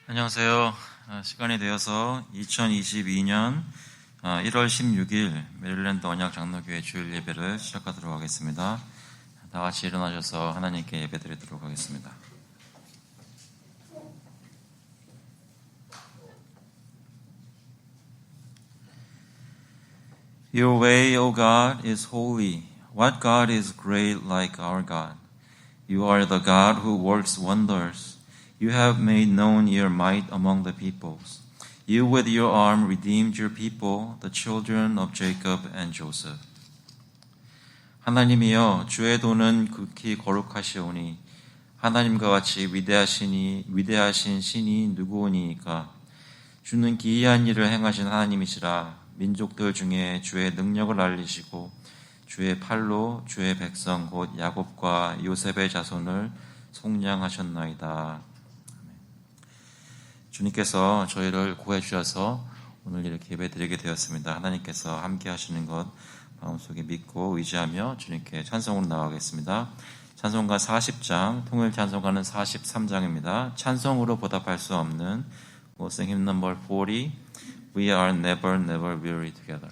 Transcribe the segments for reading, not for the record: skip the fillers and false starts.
안녕하세요. 시간이 되어서 2022년 1월 16일 메릴랜드 언약장로교회 주일 예배를 시작하도록 하겠습니다. 다 같이 일어나셔서 하나님께 예배드리도록 하겠습니다. Your way, O God, is holy. What God is great like our God? You are the God who works wonders. You have made known your might among the peoples. You with your arm redeemed your people, the children of Jacob and Joseph. 하나님이여, 주의 도는 극히 거룩하시오니 하나님과 같이 위대하신 신이 누구오니이까? 주는 기이한 일을 행하신 하나님이시라. 민족들 중에 주의 능력을 알리시고 주의 팔로 주의 백성 곧 야곱과 요셉의 자손을 속량하셨나이다. 주님께서 저희를 구해주셔서 오늘 이렇게 예배드리게 되었습니다. 하나님께서 함께 하시는 것 마음속에 믿고 의지하며 주님께 찬송으로 나가겠습니다. 찬송가 40장, 통일 찬송가는 43장입니다. 찬송으로 보답할 수 없는 sing hymn number 40, We are never, never weary together.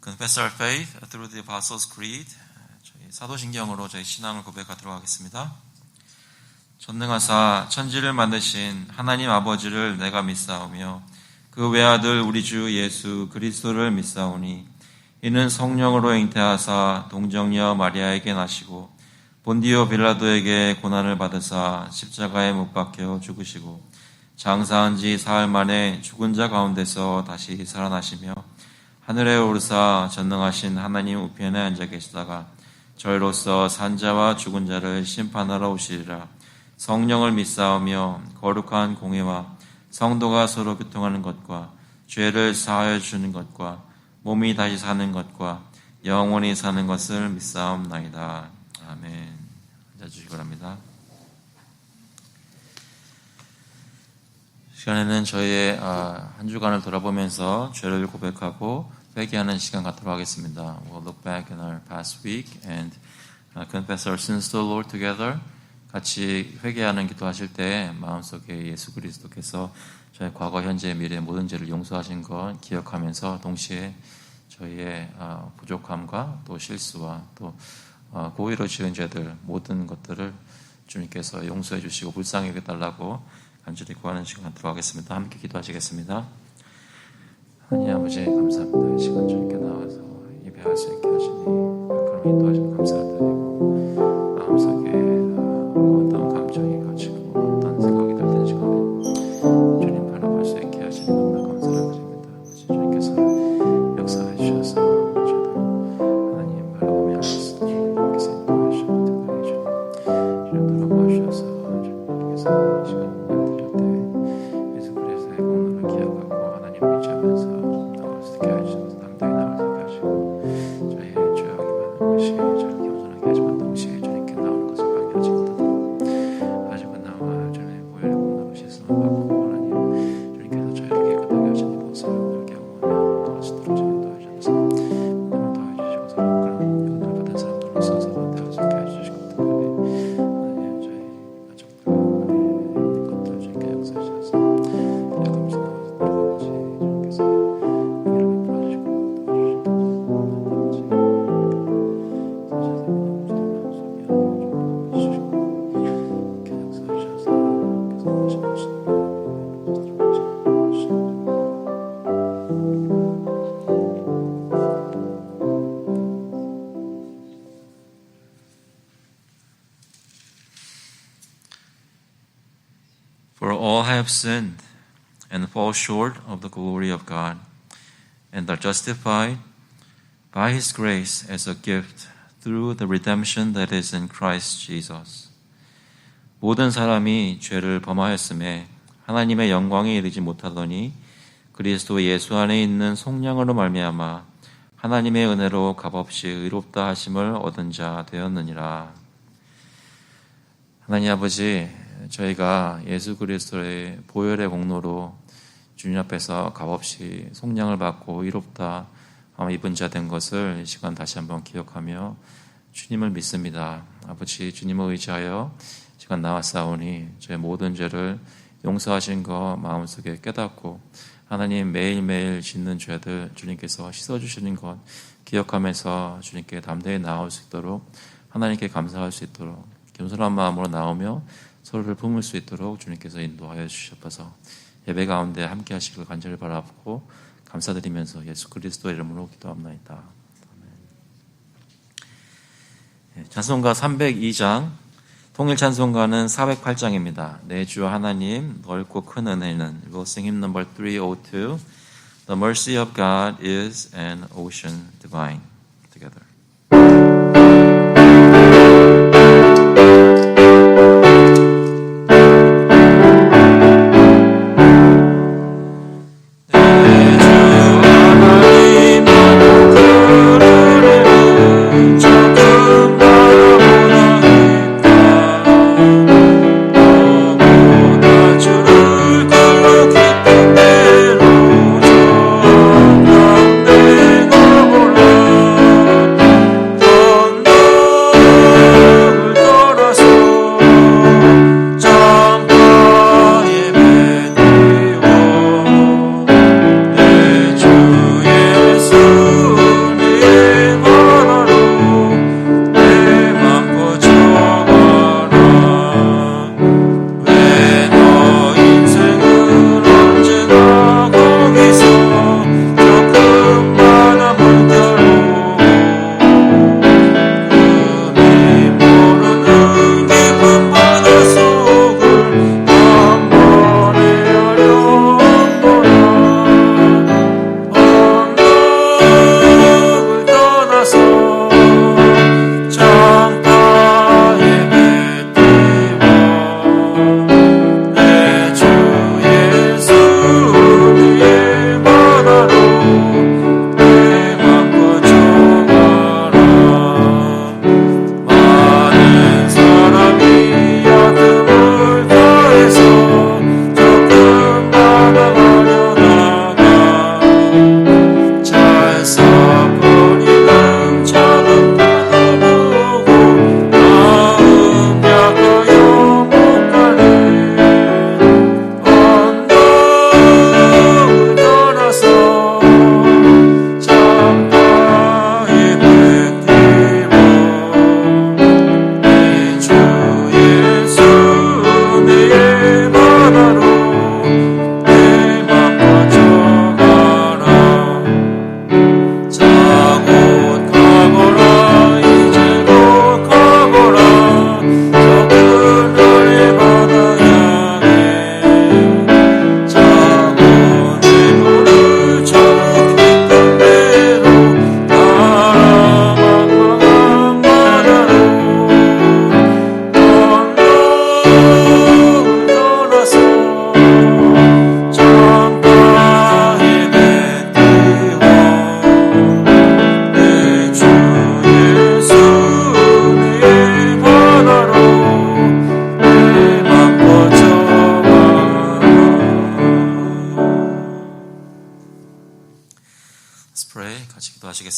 Confess our faith through the Apostles' Creed. 저희 사도신경으로 저희 신앙을 고백하도록 하겠습니다. 전능하사 천지를 만드신 하나님 아버지를 내가 믿사오며 그 외아들 우리 주 예수 그리스도를 믿사오니 이는 성령으로 잉태하사 동정녀 마리아에게 나시고 본디오 빌라도에게 고난을 받으사 십자가에 못 박혀 죽으시고 장사한 지 사흘 만에 죽은 자 가운데서 다시 살아나시며 하늘에 오르사 전능하신 하나님 우편에 앉아 계시다가 저희로서 산자와 죽은 자를 심판하러 오시리라. 성령을 믿사오며 거룩한 공회와 성도가 서로 교통하는 것과 죄를 사하여 주는 것과 몸이 다시 사는 것과 영원히 사는 것을 믿사옵나이다. 아멘. 앉아주시기 바랍니다. 시간에는 저희의 한 주간을 돌아보면서 죄를 고백하고 회개하는 시간 갖도록 하겠습니다. We'll look back in our past week and confess our sins to the Lord together. 같이 회개하는 기도하실 때 마음속에 예수 그리스도께서 저희 과거, 현재, 미래 모든 죄를 용서하신 것 기억하면서 동시에 저희의 부족함과 또 실수와 또 고의로 지은 죄들 모든 것들을 주님께서 용서해 주시고 불쌍히 여겨달라고 간절히 구하는 시간 갖도록 하겠습니다. 함께 기도하시겠습니다. 하나님 아버지 감사합니다. 이 시간 주님께 나와서 예배할 수 있게 하시니 그런 인도하시는 감사를 드리고 마음속에 어떤 감정이 갇히고 어떤 생각이 들든 시간에 주님 바라볼 수 있게 하시니 너무나 감사를 드립니다. 아버지 주님께서 역사해 주셔서 저도 하나님 바라보며 주님께서 인도해 주셔서 특별히 주님 돌아보아 주셔서 주님께서 이 시간 For all have sinned and fall short of the glory of God, and are justified by His grace as a gift through the redemption that is in Christ Jesus. 모든 사람이 죄를 범하였음에 하나님의 영광에 이르지 못하더니 그리스도 예수 안에 있는 속량으로 말미암아 하나님의 은혜로 값없이 의롭다 하심을 얻은 자 되었느니라. 하나님 아버지, 저희가 예수 그리스도의 보혈의 공로로 주님 앞에서 값없이 속량을 받고 의롭다 입은 자 된 것을 이 시간 다시 한번 기억하며 주님을 믿습니다. 아버지, 주님을 의지하여 시간 나왔사오니 저의 모든 죄를 용서하신 것 마음속에 깨닫고 하나님 매일매일 짓는 죄들 주님께서 씻어주시는 것 기억하면서 주님께 담대히 나아올 수 있도록 하나님께 감사할 수 있도록 겸손한 마음으로 나오며 서로를 품을 수 있도록 주님께서 인도하여 주셔서 예배 가운데 함께 하시길 간절히 바라보고 감사드리면서 예수 그리스도의 이름으로 기도합나이다. 찬송가 302장, 통일 찬송가는 408장입니다. 내 주 하나님 넓고 큰 은혜는 We'll sing hymn number 302. The mercy of God is an ocean divine. Together.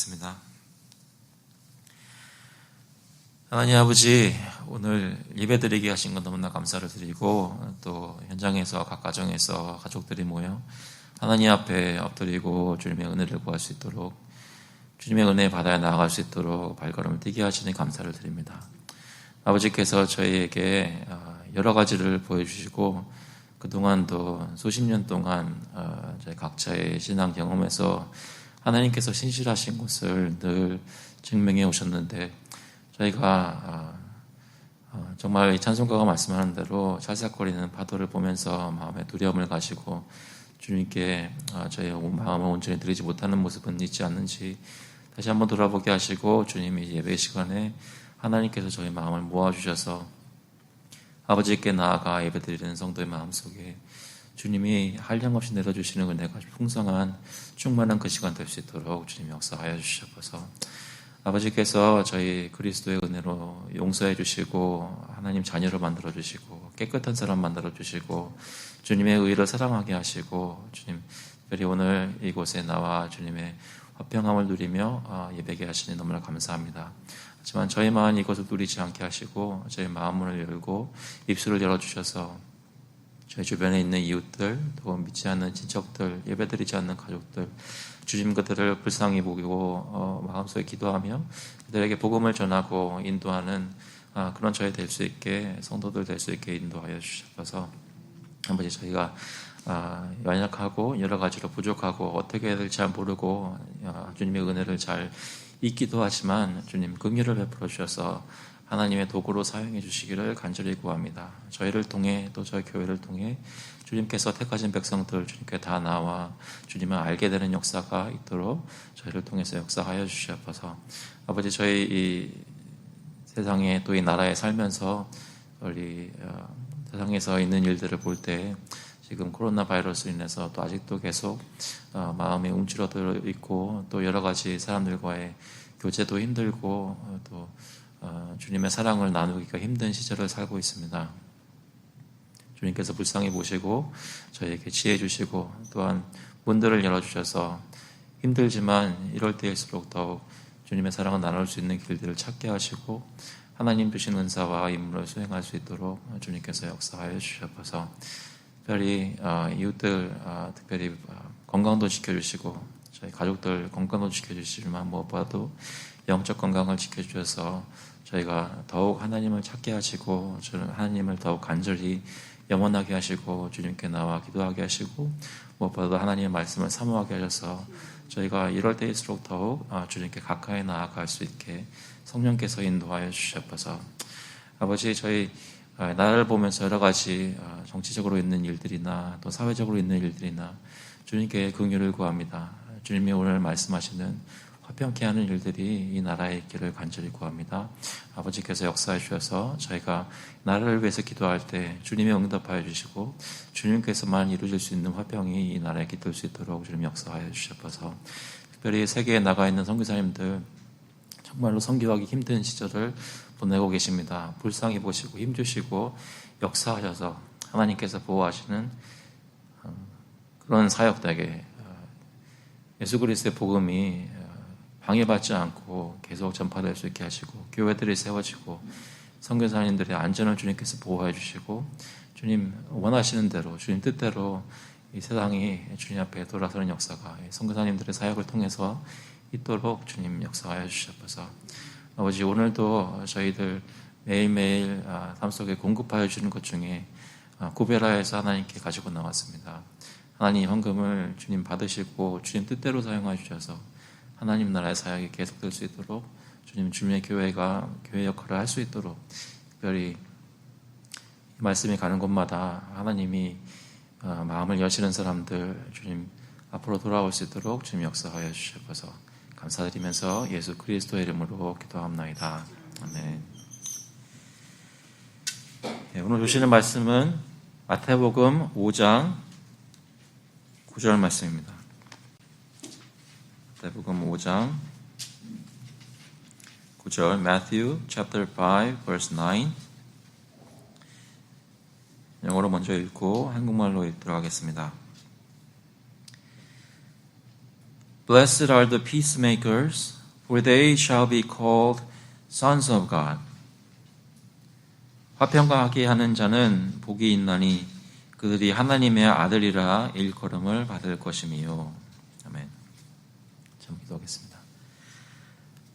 기도하겠습니다. 하나님 아버지, 오늘 예배드리게 하신 것 너무나 감사를 드리고 또 현장에서 각 가정에서 가족들이 모여 하나님 앞에 엎드리고 주님의 은혜를 구할 수 있도록, 주님의 은혜 받아야 나아갈 수 있도록 발걸음을 뛰게 하시니 감사를 드립니다. 아버지께서 저희에게 여러 가지를 보여주시고 그동안도 수십 년 동안 저희 각자의 신앙 경험에서 하나님께서 신실하신 것을 늘 증명해 오셨는데, 저희가 정말 이 찬송가가 말씀하는 대로 찰싹거리는 파도를 보면서 마음에 두려움을 가지고 주님께 저희의 마음을 온전히 드리지 못하는 모습은 있지 않는지 다시 한번 돌아보게 하시고, 주님이 예배 시간에 하나님께서 저희 마음을 모아주셔서 아버지께 나아가 예배드리는 성도의 마음속에 주님이 한량없이 내려주시는 은혜가 풍성한 충만한 그 시간 될 수 있도록 주님 역사하여 주셔서, 아버지께서 저희 그리스도의 은혜로 용서해 주시고 하나님 자녀로 만들어 주시고 깨끗한 사람 만들어 주시고 주님의 의를 사랑하게 하시고, 주님 특별히 오늘 이곳에 나와 주님의 화평함을 누리며 예배게 하시니 너무나 감사합니다. 하지만 저희 마음 이것을 누리지 않게 하시고 저희 마음을 열고 입술을 열어주셔서 저희 주변에 있는 이웃들, 또 믿지 않는 친척들, 예배드리지 않는 가족들, 주님 그들을 불쌍히 보고 마음속에 기도하며 그들에게 복음을 전하고 인도하는 그런 저희 될 수 있게, 성도들 될 수 있게 인도하여 주셔서, 아버지 저희가 연약하고 여러 가지로 부족하고 어떻게 해야 될지 잘 모르고 주님의 은혜를 잘 잊기도 하지만 주님 긍휼을 베풀어 주셔서 하나님의 도구로 사용해 주시기를 간절히 구합니다. 저희를 통해 또 저희 교회를 통해 주님께서 택하신 백성들 주님께 다 나와 주님을 알게 되는 역사가 있도록 저희를 통해서 역사하여 주시옵소서. 아버지 저희 이 세상에 또 이 나라에 살면서 우리 세상에서 있는 일들을 볼 때 지금 코로나 바이러스로 인해서 또 아직도 계속 마음이 움츠러들어 있고 또 여러 가지 사람들과의 교제도 힘들고 또 주님의 사랑을 나누기가 힘든 시절을 살고 있습니다. 주님께서 불쌍히 보시고 저희에게 지혜 주시고 또한 문들을 열어주셔서 힘들지만 이럴 때일수록 더욱 주님의 사랑을 나눌 수 있는 길들을 찾게 하시고 하나님 주신 은사와 임무를 수행할 수 있도록 주님께서 역사하여 주셔서, 특별히 이웃들 특별히 건강도 지켜주시고 저희 가족들 건강도 지켜주시지만 무엇보다도 영적 건강을 지켜주셔서 저희가 더욱 하나님을 찾게 하시고 하나님을 더욱 간절히 영원하게 하시고 주님께 나와 기도하게 하시고 무엇보다도 하나님의 말씀을 사모하게 하셔서 저희가 이럴 때일수록 더욱 주님께 가까이 나아갈 수 있게 성령께서 인도하여 주셔서, 아버지 저희 나라를 보면서 여러 가지 정치적으로 있는 일들이나 또 사회적으로 있는 일들이나 주님께 긍휼을 구합니다. 주님이 오늘 말씀하시는 화평케 하는 일들이 이 나라에 있기를 간절히 구합니다. 아버지께서 역사해 주셔서 저희가 나라를 위해서 기도할 때 주님이 응답하여 주시고 주님께서만 이루어질 수 있는 화평이 이 나라에 깃들 수 있도록 주님 역사하여 주셔서, 특별히 세계에 나가 있는 선교사님들 정말로 선교하기 힘든 시절을 보내고 계십니다. 불쌍히 보시고 힘주시고 역사하셔서 하나님께서 보호하시는 그런 사역되게 예수 그리스도의 복음이 방해받지 않고 계속 전파될 수 있게 하시고 교회들이 세워지고 선교사님들의 안전을 주님께서 보호해 주시고 주님 원하시는 대로 주님 뜻대로 이 세상이 주님 앞에 돌아서는 역사가 선교사님들의 사역을 통해서 있도록 주님 역사하여 주셔서, 아버지 오늘도 저희들 매일매일 삶 속에 공급하여 주는 것 중에 구별하여서 하나님께 가지고 나왔습니다. 하나님 헌금을 주님 받으시고 주님 뜻대로 사용하여 주셔서 하나님 나라의 사역이 계속될 수 있도록 주님 주님의 교회가 교회 역할을 할 수 있도록, 특별히 이 말씀이 가는 곳마다 하나님이 마음을 여시는 사람들 주님 앞으로 돌아올 수 있도록 주님 역사하여 주셔서 감사드리면서 예수 그리스도의 이름으로 기도합나이다. 아멘. 네, 오늘 주시는 말씀은 마태복음 5장 9절 말씀입니다. 마태복음 5장 9절, Matthew chapter 5 verse 9. 영어로 먼저 읽고 한국말로 읽도록 하겠습니다. Blessed are the peacemakers, for they shall be called sons of God. 화평하게 하는 자는 복이 있나니 그들이 하나님의 아들이라 일컬음을 받을 것임이요. 아멘. 참 기도하겠습니다.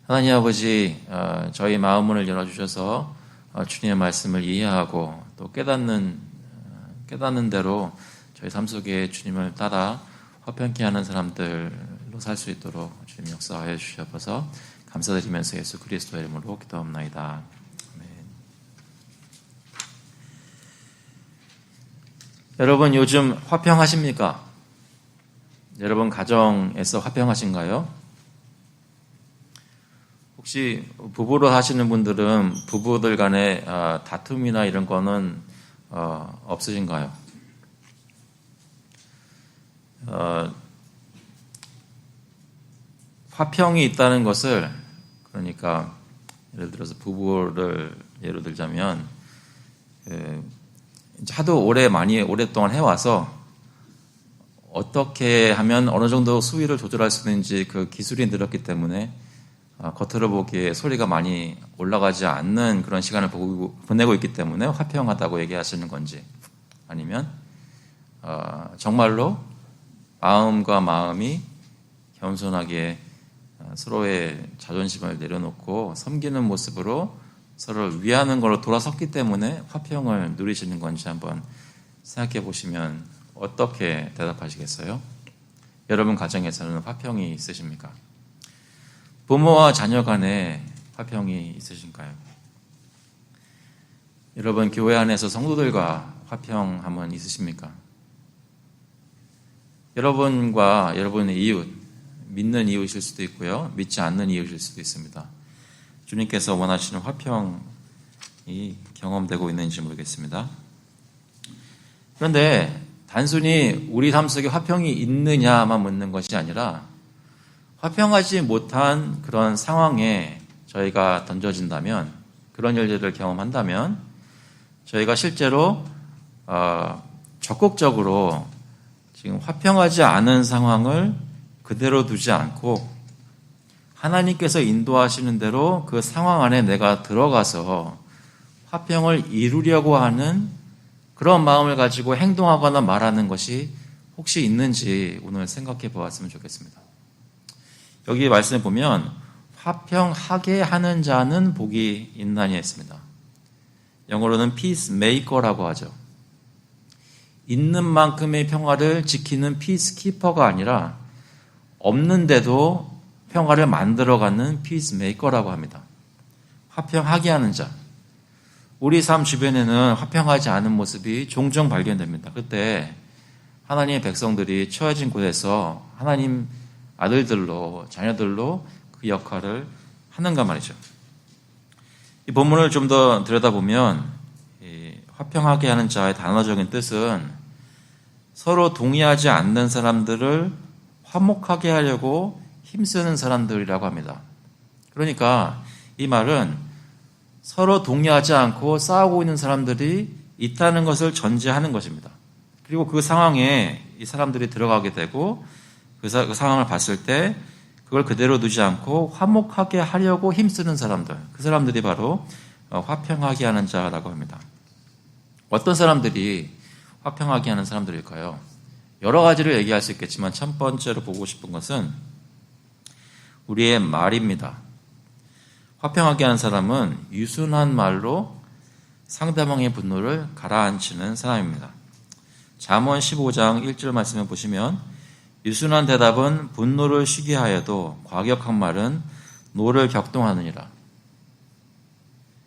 하나님 아버지, 저희 마음문을 열어주셔서 주님의 말씀을 이해하고 또 깨닫는 대로 저희 삶 속에 주님을 따라 화평케 하는 사람들로 살 수 있도록 주님 역사하여 주셔서 감사드리면서 예수 그리스도의 이름으로 기도합나이다. 아멘. 여러분 요즘 화평하십니까? 여러분 가정에서 화평하신가요? 혹시 부부로 사시는 분들은 부부들 간에 다툼이나 이런 거는 없으신가요? 화평이 있다는 것을, 그러니까 예를 들어서 부부를 예로 들자면 하도 오랫동안 해와서 어떻게 하면 어느 정도 수위를 조절할 수 있는지 그 기술이 늘었기 때문에 겉으로 보기에 소리가 많이 올라가지 않는 그런 시간을 보내고 있기 때문에 화평하다고 얘기하시는 건지, 아니면 정말로 마음과 마음이 겸손하게 서로의 자존심을 내려놓고 섬기는 모습으로 서로를 위하는 걸로 돌아섰기 때문에 화평을 누리시는 건지 한번 생각해 보시면 어떻게 대답하시겠어요? 여러분 가정에서는 화평이 있으십니까? 부모와 자녀 간에 화평이 있으신가요? 여러분 교회 안에서 성도들과 화평함은 있으십니까? 여러분과 여러분의 이웃, 믿는 이웃일 수도 있고요, 믿지 않는 이웃일 수도 있습니다. 주님께서 원하시는 화평이 경험되고 있는지 모르겠습니다. 그런데 단순히 우리 삶 속에 화평이 있느냐만 묻는 것이 아니라 화평하지 못한 그런 상황에 저희가 던져진다면, 그런 일들을 경험한다면 저희가 실제로 적극적으로 지금 화평하지 않은 상황을 그대로 두지 않고 하나님께서 인도하시는 대로 그 상황 안에 내가 들어가서 화평을 이루려고 하는 그런 마음을 가지고 행동하거나 말하는 것이 혹시 있는지 오늘 생각해 보았으면 좋겠습니다. 여기 말씀에 보면 화평하게 하는 자는 복이 있나니 했습니다. 영어로는 peacemaker라고 하죠. 있는 만큼의 평화를 지키는 피스키퍼가 아니라 없는데도 평화를 만들어가는 피스메이커라고 합니다. 화평하게 하는 자. 우리 삶 주변에는 화평하지 않은 모습이 종종 발견됩니다. 그때 하나님의 백성들이 처해진 곳에서 하나님 아들들로, 자녀들로 그 역할을 하는가 말이죠. 이 본문을 좀 더 들여다보면 화평하게 하는 자의 단어적인 뜻은 서로 동의하지 않는 사람들을 화목하게 하려고 힘쓰는 사람들이라고 합니다. 그러니까 이 말은 서로 동의하지 않고 싸우고 있는 사람들이 있다는 것을 전제하는 것입니다. 그리고 그 상황에 이 사람들이 들어가게 되고 그 상황을 봤을 때 그걸 그대로 두지 않고 화목하게 하려고 힘쓰는 사람들, 그 사람들이 바로 화평하게 하는 자라고 합니다. 어떤 사람들이 화평하게 하는 사람들일까요? 여러 가지를 얘기할 수 있겠지만 첫 번째로 보고 싶은 것은 우리의 말입니다. 화평하게 하는 사람은 유순한 말로 상대방의 분노를 가라앉히는 사람입니다. 잠언 15장 1절 말씀을 보시면 유순한 대답은 분노를 쉬게 하여도 과격한 말은 노를 격동하느니라.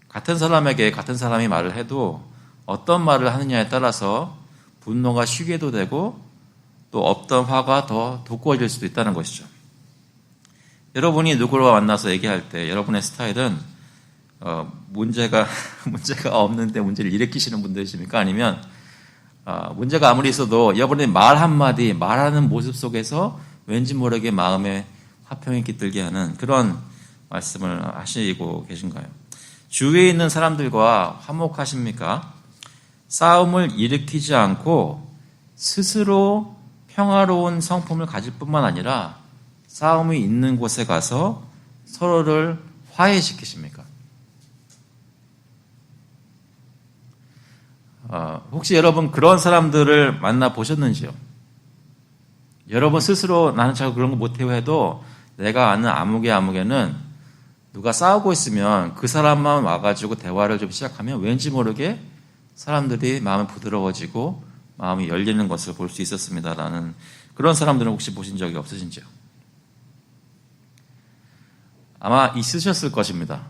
같은 사람에게 같은 사람이 말을 해도 어떤 말을 하느냐에 따라서 분노가 쉬게도 되고 또 없던 화가 더 돋구어질 수도 있다는 것이죠. 여러분이 누구와 만나서 얘기할 때 여러분의 스타일은 문제가 없는데 문제를 일으키시는 분들이십니까? 아니면 문제가 아무리 있어도 여러분의 말 한마디, 말하는 모습 속에서 왠지 모르게 마음에 화평이 깃들게 하는 그런 말씀을 하시고 계신가요? 주위에 있는 사람들과 화목하십니까? 싸움을 일으키지 않고 스스로 평화로운 성품을 가질 뿐만 아니라 싸움이 있는 곳에 가서 서로를 화해시키십니까? 혹시 여러분 그런 사람들을 만나 보셨는지요? 여러분 스스로 나는 잘 그런 거 못해요 해도 내가 아는 아무개는 누가 싸우고 있으면 그 사람만 와가지고 대화를 좀 시작하면 왠지 모르게 사람들이 마음이 부드러워지고 마음이 열리는 것을 볼 수 있었습니다라는 그런 사람들은 혹시 보신 적이 없으신지요? 아마 있으셨을 것입니다.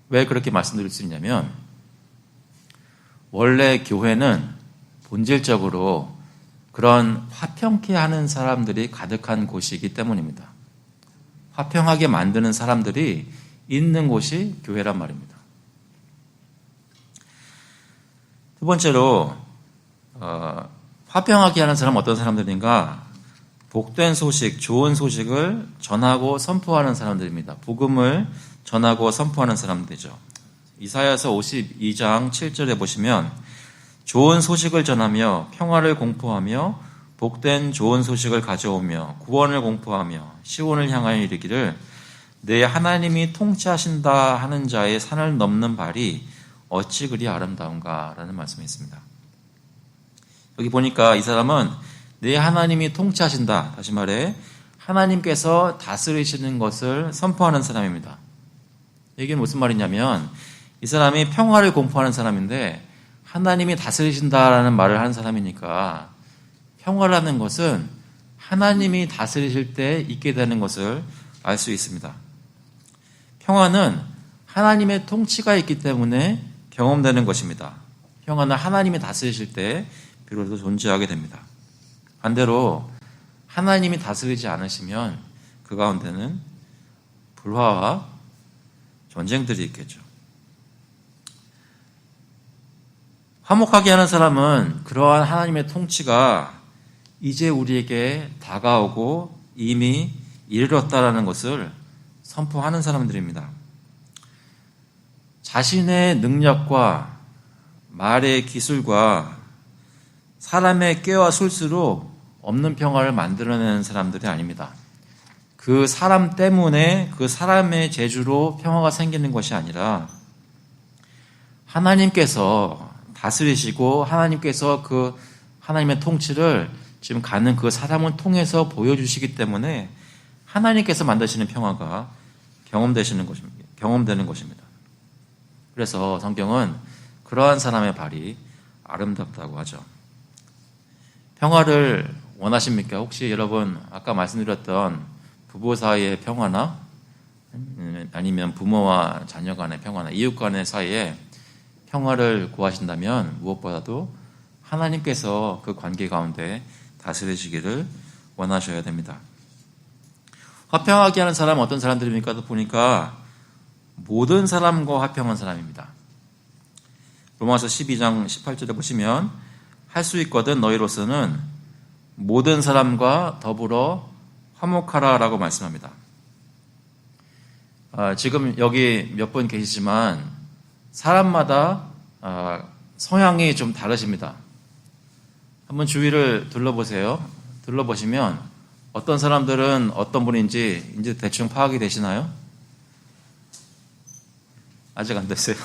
왜 그렇게 말씀드릴 수 있냐면 원래 교회는 본질적으로 그런 화평케 하는 사람들이 가득한 곳이기 때문입니다. 화평하게 만드는 사람들이 있는 곳이 교회란 말입니다. 두 번째로 화평하게 하는 사람은 어떤 사람들인가? 복된 소식, 좋은 소식을 전하고 선포하는 사람들입니다. 복음을 전하고 선포하는 사람들이죠. 이사야서 52장 7절에 보시면 좋은 소식을 전하며 평화를 공포하며 복된 좋은 소식을 가져오며 구원을 공포하며 시온을 향하여 이르기를 내 하나님이 통치하신다 하는 자의 산을 넘는 발이 어찌 그리 아름다운가 라는 말씀이 있습니다. 여기 보니까 이 사람은 내 하나님이 통치하신다, 다시 말해 하나님께서 다스리시는 것을 선포하는 사람입니다. 이게 무슨 말이냐면 이 사람이 평화를 공포하는 사람인데 하나님이 다스리신다라는 말을 하는 사람이니까 평화라는 것은 하나님이 다스리실 때 있게 되는 것을 알 수 있습니다. 평화는 하나님의 통치가 있기 때문에 경험되는 것입니다. 평화는 하나님이 다스리실 때 비로소 존재하게 됩니다. 반대로 하나님이 다스리지 않으시면 그 가운데는 불화와 전쟁들이 있겠죠. 화목하게 하는 사람은 그러한 하나님의 통치가 이제 우리에게 다가오고 이미 이르렀다라는 것을 선포하는 사람들입니다. 자신의 능력과 말의 기술과 사람의 꾀와 술수로 없는 평화를 만들어내는 사람들이 아닙니다. 그 사람 때문에 그 사람의 재주로 평화가 생기는 것이 아니라 하나님께서 다스리시고 하나님께서 그 하나님의 통치를 지금 가는 그 사람을 통해서 보여주시기 때문에 하나님께서 만드시는 평화가 경험되는 것입니다. 그래서 성경은 그러한 사람의 발이 아름답다고 하죠. 평화를 원하십니까? 혹시 여러분 아까 말씀드렸던 부부 사이의 평화나 아니면 부모와 자녀 간의 평화나 이웃 간의 사이에 평화를 구하신다면 무엇보다도 하나님께서 그 관계 가운데 다스리시기를 원하셔야 됩니다. 화평하게 하는 사람은 어떤 사람들입니까? 보니까 모든 사람과 화평한 사람입니다. 로마서 12장 18절에 보시면 할 수 있거든 너희로서는 모든 사람과 더불어 화목하라라고 말씀합니다. 지금 여기 몇 분 계시지만 사람마다 성향이 좀 다르십니다. 한번 주위를 둘러보세요. 둘러보시면 어떤 사람들은 어떤 분인지 이제 대충 파악이 되시나요? 아직 안 됐어요.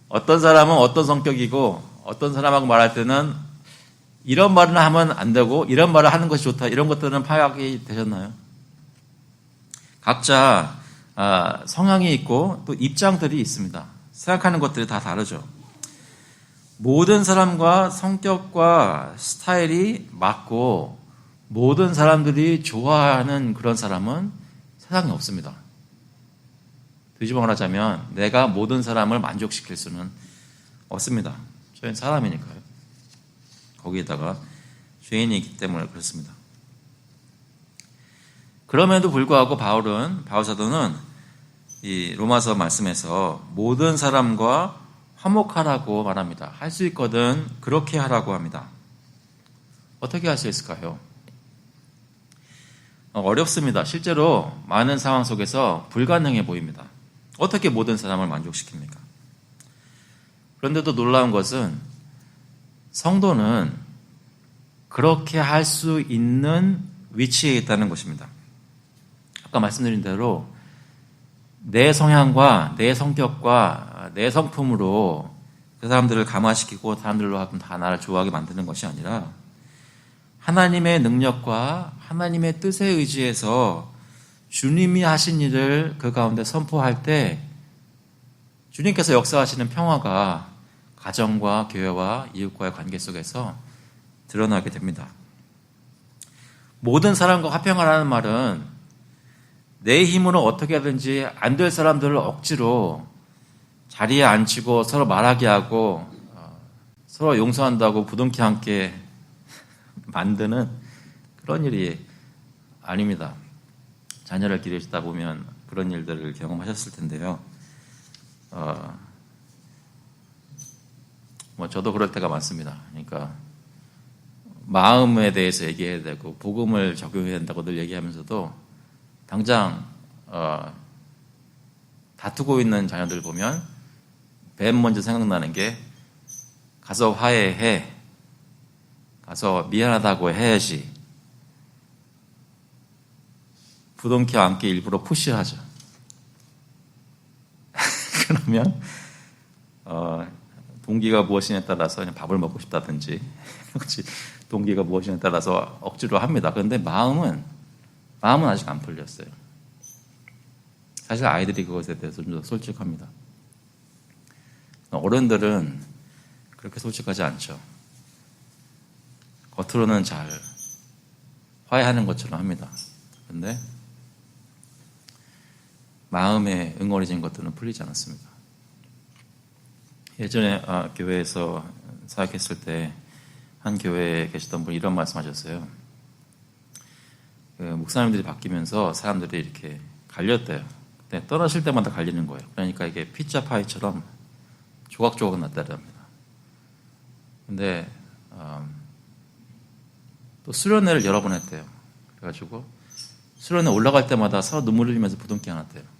어떤 사람은 어떤 성격이고 어떤 사람하고 말할 때는 이런 말을 하면 안 되고 이런 말을 하는 것이 좋다. 이런 것들은 파악이 되셨나요? 각자 성향이 있고 또 입장들이 있습니다. 생각하는 것들이 다 다르죠. 모든 사람과 성격과 스타일이 맞고 모든 사람들이 좋아하는 그런 사람은 세상에 없습니다. 뒤집어 말하자면 내가 모든 사람을 만족시킬 수는 없습니다. 저희는 사람이니까요. 거기에다가 죄인이기 때문에 그렇습니다. 그럼에도 불구하고 바울 사도는 이 로마서 말씀에서 모든 사람과 화목하라고 말합니다. 할 수 있거든 그렇게 하라고 합니다. 어떻게 할 수 있을까요? 어렵습니다. 실제로 많은 상황 속에서 불가능해 보입니다. 어떻게 모든 사람을 만족시킵니까? 그런데도 놀라운 것은 성도는 그렇게 할 수 있는 위치에 있다는 것입니다. 아까 말씀드린 대로 내 성향과 내 성격과 내 성품으로 그 사람들을 감화시키고 사람들로 하여금 다 나를 좋아하게 만드는 것이 아니라 하나님의 능력과 하나님의 뜻에 의지해서 주님이 하신 일을 그 가운데 선포할 때 주님께서 역사하시는 평화가 가정과 교회와 이웃과의 관계 속에서 드러나게 됩니다. 모든 사람과 화평하라는 말은 내 힘으로 어떻게 하든지 안 될 사람들을 억지로 자리에 앉히고 서로 말하게 하고 서로 용서한다고 부둥켜 함께 만드는 그런 일이 아닙니다. 자녀를 기르시다 보면 그런 일들을 경험하셨을 텐데요. 저도 그럴 때가 많습니다. 그러니까 마음에 대해서 얘기해야 되고 복음을 적용해야 된다고 늘 얘기하면서도 당장 다투고 있는 자녀들 보면 맨 먼저 생각나는 게 가서 화해해, 가서 미안하다고 해야지, 부둥켜 안기 일부러 푸시하죠. 그러면 동기가 무엇이냐에 따라서 그냥 밥을 먹고 싶다든지 동기가 무엇이냐에 따라서 억지로 합니다. 그런데 마음은 아직 안 풀렸어요. 사실 아이들이 그것에 대해서 좀 더 솔직합니다. 어른들은 그렇게 솔직하지 않죠. 겉으로는 잘 화해하는 것처럼 합니다. 그런데 마음에 응어리진 것들은 풀리지 않았습니다. 예전에 교회에서 사역했을 때 한 교회에 계시던 분이 이런 말씀하셨어요. 목사님들이 바뀌면서 사람들이 이렇게 갈렸대요. 근데 떠나실 때마다 갈리는 거예요. 그러니까 이게 피자 파이처럼 조각조각 났다고 합니다. 근데 또 수련회를 여러 번 했대요. 그래가지고 수련회 올라갈 때마다 서로 눈물 흘리면서 부둥켜 안았대요.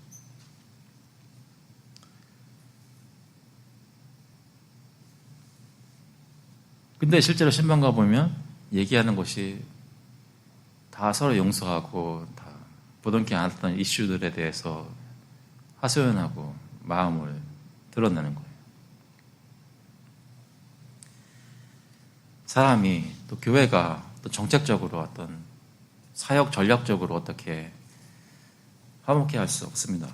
근데 실제로 신방 가보면 얘기하는 것이 다 서로 용서하고 다 부둥켜 안았던 이슈들에 대해서 하소연하고 마음을 드러내는 거예요. 사람이 또 교회가 또 정책적으로 어떤 사역 전략적으로 어떻게 화목해 할 수 없습니다.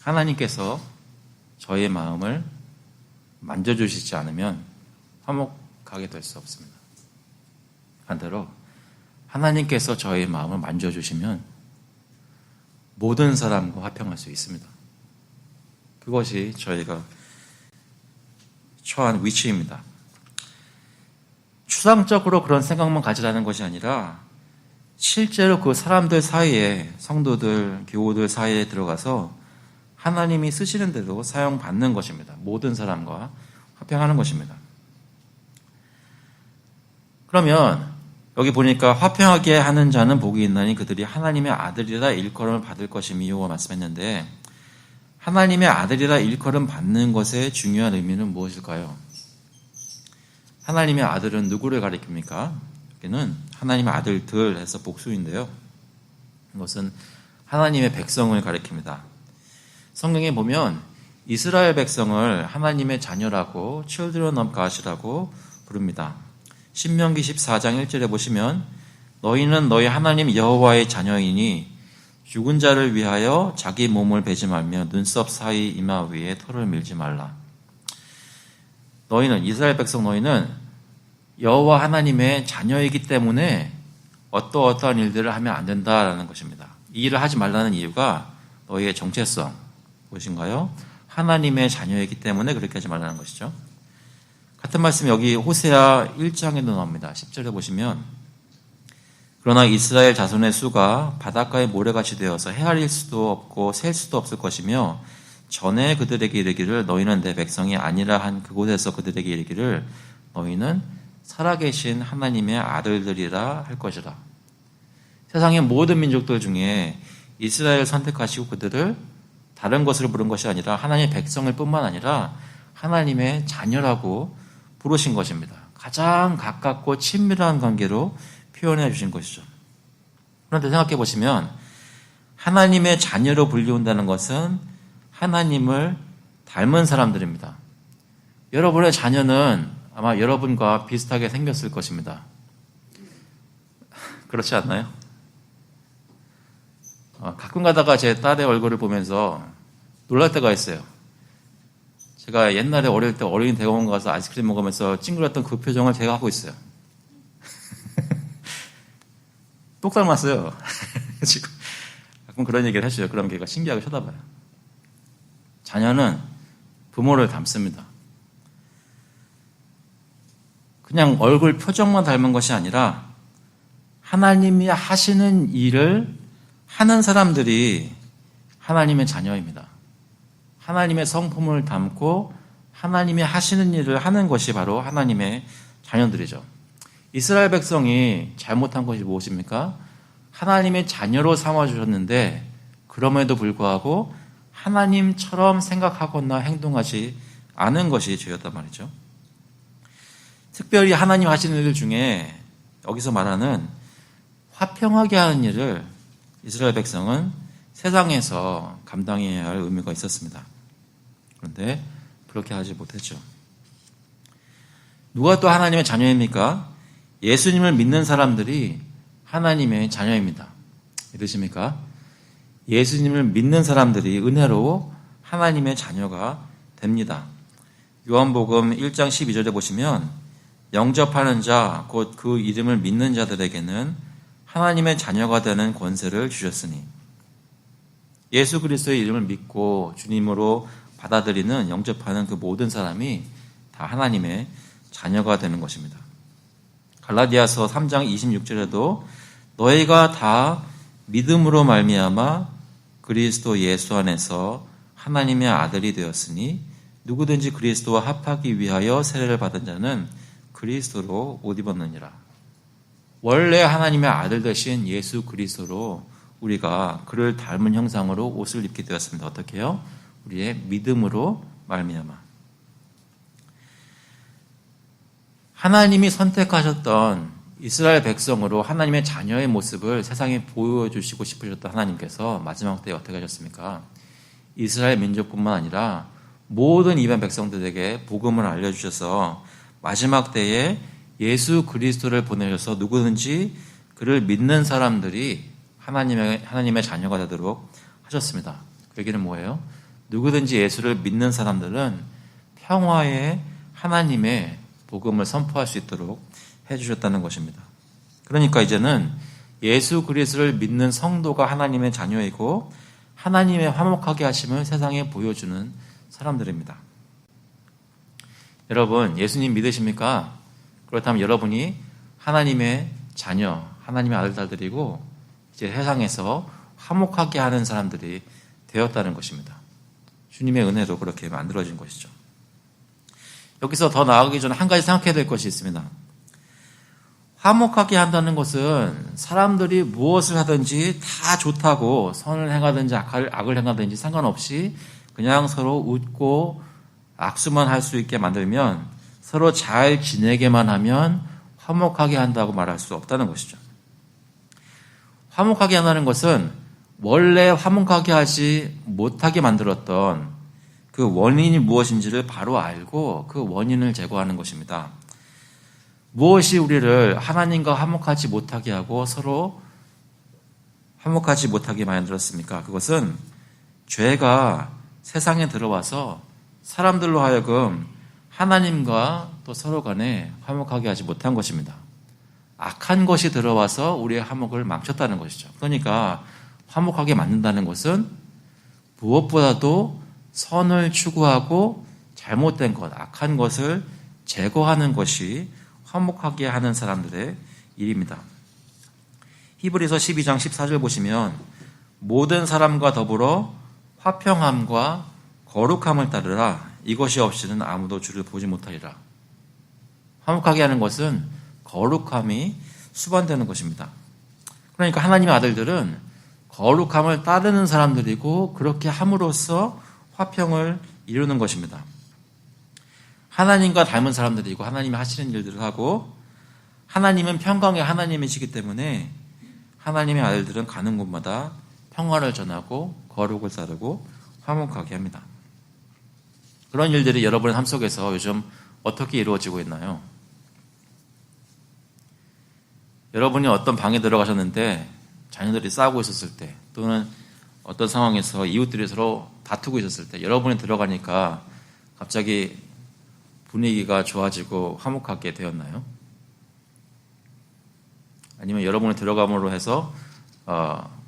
하나님께서 저의 마음을 만져주시지 않으면 화목하게 될 수 없습니다. 반대로 하나님께서 저의 마음을 만져주시면 모든 사람과 화평할 수 있습니다. 그것이 저희가 처한 위치입니다. 추상적으로 그런 생각만 가지라는 것이 아니라 실제로 그 사람들 사이에, 성도들, 교우들 사이에 들어가서 하나님이 쓰시는 대로 사용받는 것입니다. 모든 사람과 화평하는 것입니다. 그러면 여기 보니까 화평하게 하는 자는 복이 있나니 그들이 하나님의 아들이라 일컬음을 받을 것이미요 말씀했는데, 하나님의 아들이라 일컬음 받는 것의 중요한 의미는 무엇일까요? 하나님의 아들은 누구를 가리킵니까? 여기는 하나님의 아들들 해서 복수인데요. 이것은 하나님의 백성을 가리킵니다. 성경에 보면 이스라엘 백성을 하나님의 자녀라고 children of God이라고 부릅니다. 신명기 14장 1절에 보시면 너희는 너희 하나님 여호와의 자녀이니 죽은 자를 위하여 자기 몸을 베지 말며 눈썹 사이 이마 위에 털을 밀지 말라. 너희는, 이스라엘 백성 너희는 여호와 하나님의 자녀이기 때문에 어떠한 일들을 하면 안 된다라는 것입니다. 이 일을 하지 말라는 이유가 너희의 정체성 무엇인가요? 하나님의 자녀이기 때문에 그렇게 하지 말라는 것이죠. 같은 말씀이 여기 호세아 1장에도 나옵니다. 10절에 보시면 그러나 이스라엘 자손의 수가 바닷가의 모래같이 되어서 헤아릴 수도 없고 셀 수도 없을 것이며 전에 그들에게 이르기를 너희는 내 백성이 아니라 한 그곳에서 그들에게 이르기를 너희는 살아계신 하나님의 아들들이라 할 것이라. 세상의 모든 민족들 중에 이스라엘을 선택하시고 그들을 다른 것으로 부른 것이 아니라 하나님의 백성을 뿐만 아니라 하나님의 자녀라고 부르신 것입니다. 가장 가깝고 친밀한 관계로 표현해 주신 것이죠. 그런데 생각해 보시면 하나님의 자녀로 불리운다는 것은 하나님을 닮은 사람들입니다. 여러분의 자녀는 아마 여러분과 비슷하게 생겼을 것입니다. 그렇지 않나요? 가끔 가다가 제 딸의 얼굴을 보면서 놀랄 때가 있어요. 제가 옛날에 어릴 때 어린이 대공원 가서 아이스크림 먹으면서 찡그렸던 그 표정을 제가 하고 있어요. 똑 닮았어요. 지금 가끔 그런 얘기를 해줘요. 그럼 걔가 신기하게 쳐다봐요. 자녀는 부모를 닮습니다. 그냥 얼굴 표정만 닮은 것이 아니라 하나님이 하시는 일을 하는 사람들이 하나님의 자녀입니다. 하나님의 성품을 담고 하나님이 하시는 일을 하는 것이 바로 하나님의 자녀들이죠. 이스라엘 백성이 잘못한 것이 무엇입니까? 하나님의 자녀로 삼아주셨는데 그럼에도 불구하고 하나님처럼 생각하거나 행동하지 않은 것이 죄였단 말이죠. 특별히 하나님 하시는 일 중에 여기서 말하는 화평하게 하는 일을 이스라엘 백성은 세상에서 감당해야 할 의무가 있었습니다. 그런데 그렇게 하지 못했죠. 누가 또 하나님의 자녀입니까? 예수님을 믿는 사람들이 하나님의 자녀입니다. 믿으십니까? 예수님을 믿는 사람들이 은혜로 하나님의 자녀가 됩니다. 요한복음 1장 12절에 보시면 영접하는 자, 곧 그 이름을 믿는 자들에게는 하나님의 자녀가 되는 권세를 주셨으니 예수 그리스도의 이름을 믿고 주님으로 받아들이는 영접하는 그 모든 사람이 다 하나님의 자녀가 되는 것입니다. 갈라디아서 3장 26절에도 너희가 다 믿음으로 말미암아 그리스도 예수 안에서 하나님의 아들이 되었으니 누구든지 그리스도와 합하기 위하여 세례를 받은 자는 그리스도로 옷 입었느니라. 원래 하나님의 아들 되신 예수 그리스도로 우리가 그를 닮은 형상으로 옷을 입게 되었습니다. 어떻게 해요? 우리의 믿음으로 말미암아. 하나님이 선택하셨던 이스라엘 백성으로 하나님의 자녀의 모습을 세상에 보여주시고 싶으셨던 하나님께서 마지막 때에 어떻게 하셨습니까? 이스라엘 민족뿐만 아니라 모든 이방 백성들에게 복음을 알려주셔서 마지막 때에 예수 그리스도를 보내셔서 누구든지 그를 믿는 사람들이 하나님의 자녀가 되도록 하셨습니다. 그 얘기는 뭐예요? 누구든지 예수를 믿는 사람들은 평화의 하나님의 복음을 선포할 수 있도록 해주셨다는 것입니다. 그러니까 이제는 예수 그리스도를 믿는 성도가 하나님의 자녀이고 하나님의 화목하게 하심을 세상에 보여주는 사람들입니다. 여러분, 예수님 믿으십니까? 그렇다면 여러분이 하나님의 자녀, 하나님의 아들, 딸들이고 이제 세상에서 화목하게 하는 사람들이 되었다는 것입니다. 주님의 은혜로 그렇게 만들어진 것이죠. 여기서 더 나아가기 전에 한 가지 생각해야 될 것이 있습니다. 화목하게 한다는 것은 사람들이 무엇을 하든지 다 좋다고 선을 행하든지 악을 행하든지 상관없이 그냥 서로 웃고 악수만 할 수 있게 만들면 서로 잘 지내게만 하면 화목하게 한다고 말할 수 없다는 것이죠. 화목하게 한다는 것은 원래 화목하게 하지 못하게 만들었던 그 원인이 무엇인지를 바로 알고 그 원인을 제거하는 것입니다. 무엇이 우리를 하나님과 화목하지 못하게 하고 서로 화목하지 못하게 만들었습니까? 그것은 죄가 세상에 들어와서 사람들로 하여금 하나님과 또 서로 간에 화목하게 하지 못한 것입니다. 악한 것이 들어와서 우리의 화목을 망쳤다는 것이죠. 그러니까 화목하게 만든다는 것은 무엇보다도 선을 추구하고 잘못된 것, 악한 것을 제거하는 것이 화목하게 하는 사람들의 일입니다. 히브리서 12장 14절 보시면 모든 사람과 더불어 화평함과 거룩함을 따르라. 이것이 없이는 아무도 주를 보지 못하리라. 화목하게 하는 것은 거룩함이 수반되는 것입니다. 그러니까 하나님의 아들들은 거룩함을 따르는 사람들이고 그렇게 함으로써 화평을 이루는 것입니다. 하나님과 닮은 사람들이고 하나님이 하시는 일들을 하고 하나님은 평강의 하나님이시기 때문에 하나님의 아들들은 가는 곳마다 평화를 전하고 거룩을 따르고 화목하게 합니다. 그런 일들이 여러분의 삶 속에서 요즘 어떻게 이루어지고 있나요? 여러분이 어떤 방에 들어가셨는데 자녀들이 싸우고 있었을 때 또는 어떤 상황에서 이웃들이 서로 다투고 있었을 때 여러분이 들어가니까 갑자기 분위기가 좋아지고 화목하게 되었나요? 아니면 여러분이 들어감으로 해서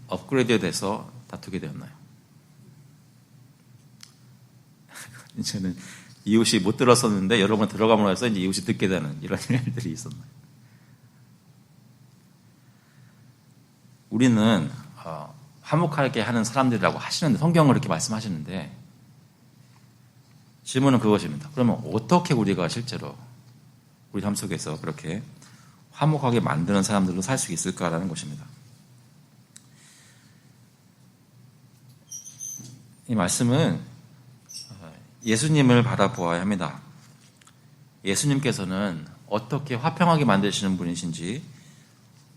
업그레이드 돼서 다투게 되었나요? 이제는 이웃이 못 들었었는데 여러분 들어감으로 해서 이제 이웃이 듣게 되는 이런 일들이 있었나요? 우리는 화목하게 하는 사람들이라고 하시는데 성경을 이렇게 말씀하시는데 질문은 그것입니다. 그러면 어떻게 우리가 실제로 우리 삶 속에서 그렇게 화목하게 만드는 사람들로 살 수 있을까라는 것입니다. 이 말씀은 예수님을 바라보아야 합니다. 예수님께서는 어떻게 화평하게 만드시는 분이신지,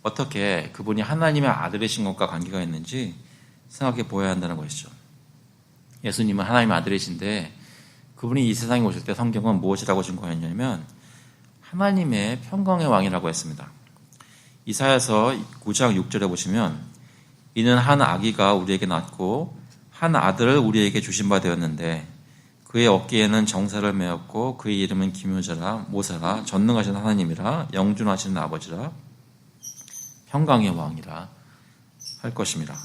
어떻게 그분이 하나님의 아들이신 것과 관계가 있는지 생각해 보아야 한다는 것이죠. 예수님은 하나님의 아들이신데 그분이 이 세상에 오실 때 성경은 무엇이라고 증거했냐면 하나님의 평강의 왕이라고 했습니다. 이사야서 9장 6절에 보시면 이는 한 아기가 우리에게 낳고 한 아들을 우리에게 주신 바 되었는데 그의 어깨에는 정사를 메었고 그의 이름은 기묘자라 모사라 전능하신 하나님이라 영존하시는 아버지라 평강의 왕이라 할 것입니다.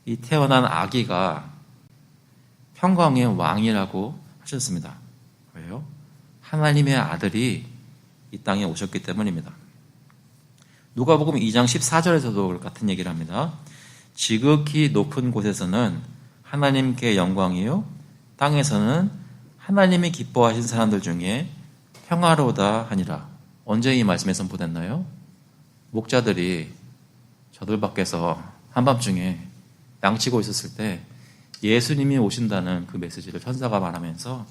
이 태어난 아기가 평강의 왕이라고 하셨습니다. 왜요? 하나님의 아들이 이 땅에 오셨기 때문입니다. 누가복음 2장 14절에서도 같은 얘기를 합니다. 지극히 높은 곳에서는 하나님께 영광이요 땅에서는 하나님이 기뻐하신 사람들 중에 평화로우다 하니라. 언제 이 말씀에 선포됐나요? 목자들이 저들 밖에서 한밤중에 양치고 있었을 때 예수님이 오신다는 그 메시지를 천사가 말하면서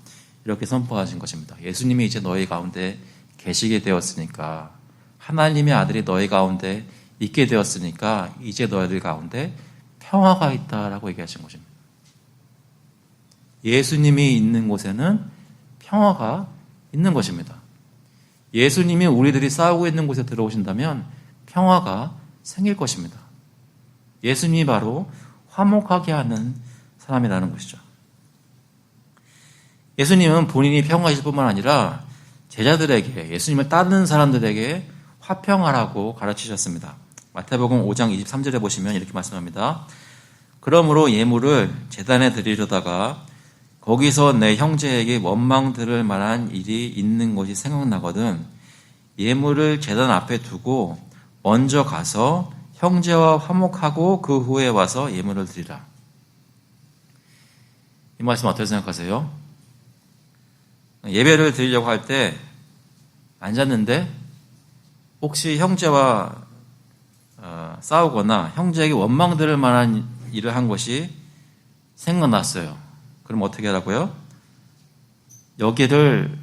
이렇게 선포하신 것입니다. 예수님이 이제 너희 가운데 계시게 되었으니까 하나님의 아들이 너희 가운데 있게 되었으니까 이제 너희들 가운데 평화가 있다라고 얘기하신 것입니다. 예수님이 있는 곳에는 평화가 있는 것입니다. 예수님이 우리들이 싸우고 있는 곳에 들어오신다면 평화가 생길 것입니다. 예수님이 바로 화목하게 하는 사람이라는 것이죠. 예수님은 본인이 평화이실 뿐만 아니라 제자들에게, 예수님을 따르는 사람들에게 화평하라고 가르치셨습니다. 마태복음 5장 23절에 보시면 이렇게 말씀합니다. 그러므로 예물을 제단에 드리려다가 거기서 내 형제에게 원망 들을 만한 일이 있는 것이 생각나거든 예물을 제단 앞에 두고 먼저 가서 형제와 화목하고 그 후에 와서 예물을 드리라. 이 말씀 어떻게 생각하세요? 예배를 드리려고 할 때 앉았는데 혹시 형제와 싸우거나 형제에게 원망 들을 만한 일을 한 것이 생각났어요. 그럼 어떻게 하라고요? 여기를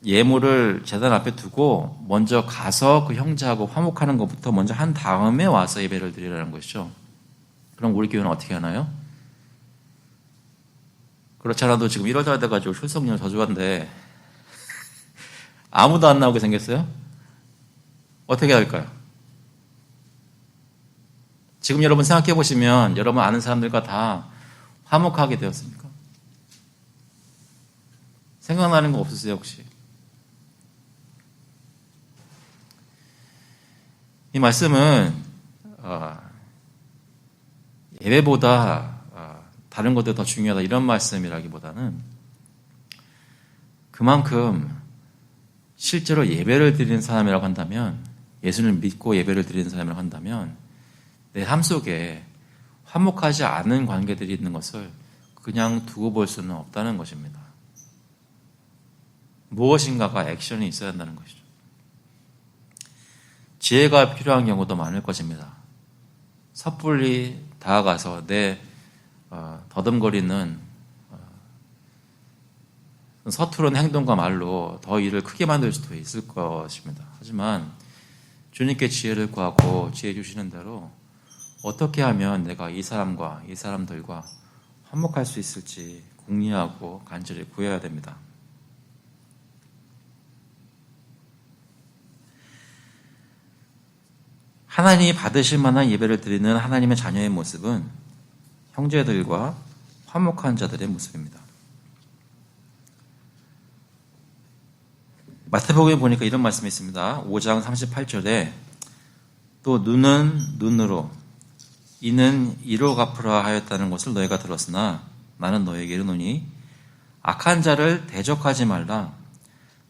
예물을 제단 앞에 두고 먼저 가서 그 형제하고 화목하는 것부터 먼저 한 다음에 와서 예배를 드리라는 것이죠. 그럼 우리 교회는 어떻게 하나요? 그렇지 않아도 지금 1월 달 돼가지고 출석률 저조한데 아무도 안 나오게 생겼어요? 어떻게 할까요? 지금 여러분 생각해 보시면 여러분 아는 사람들과 다 화목하게 되었습니까? 생각나는 거 없으세요 혹시? 이 말씀은 예배보다 다른 것들 더 중요하다 이런 말씀이라기보다는 그만큼 실제로 예배를 드리는 사람이라고 한다면 예수를 믿고 예배를 드리는 사람이라고 한다면 내 삶 속에 화목하지 않은 관계들이 있는 것을 그냥 두고 볼 수는 없다는 것입니다. 무엇인가가 액션이 있어야 한다는 것이죠. 지혜가 필요한 경우도 많을 것입니다. 섣불리 다가가서 내 더듬거리는 서투른 행동과 말로 더 일을 크게 만들 수도 있을 것입니다. 하지만 주님께 지혜를 구하고 지혜 주시는 대로 어떻게 하면 내가 이 사람과 이 사람들과 화목할 수 있을지 궁리하고 간절히 구해야 됩니다. 하나님이 받으실 만한 예배를 드리는 하나님의 자녀의 모습은 형제들과 화목한 자들의 모습입니다. 마태복음에 보니까 이런 말씀이 있습니다. 5장 38절에 또 눈은 눈으로 이는 이로 갚으라 하였다는 것을 너희가 들었으나 나는 너희에게 이르노니 악한 자를 대적하지 말라.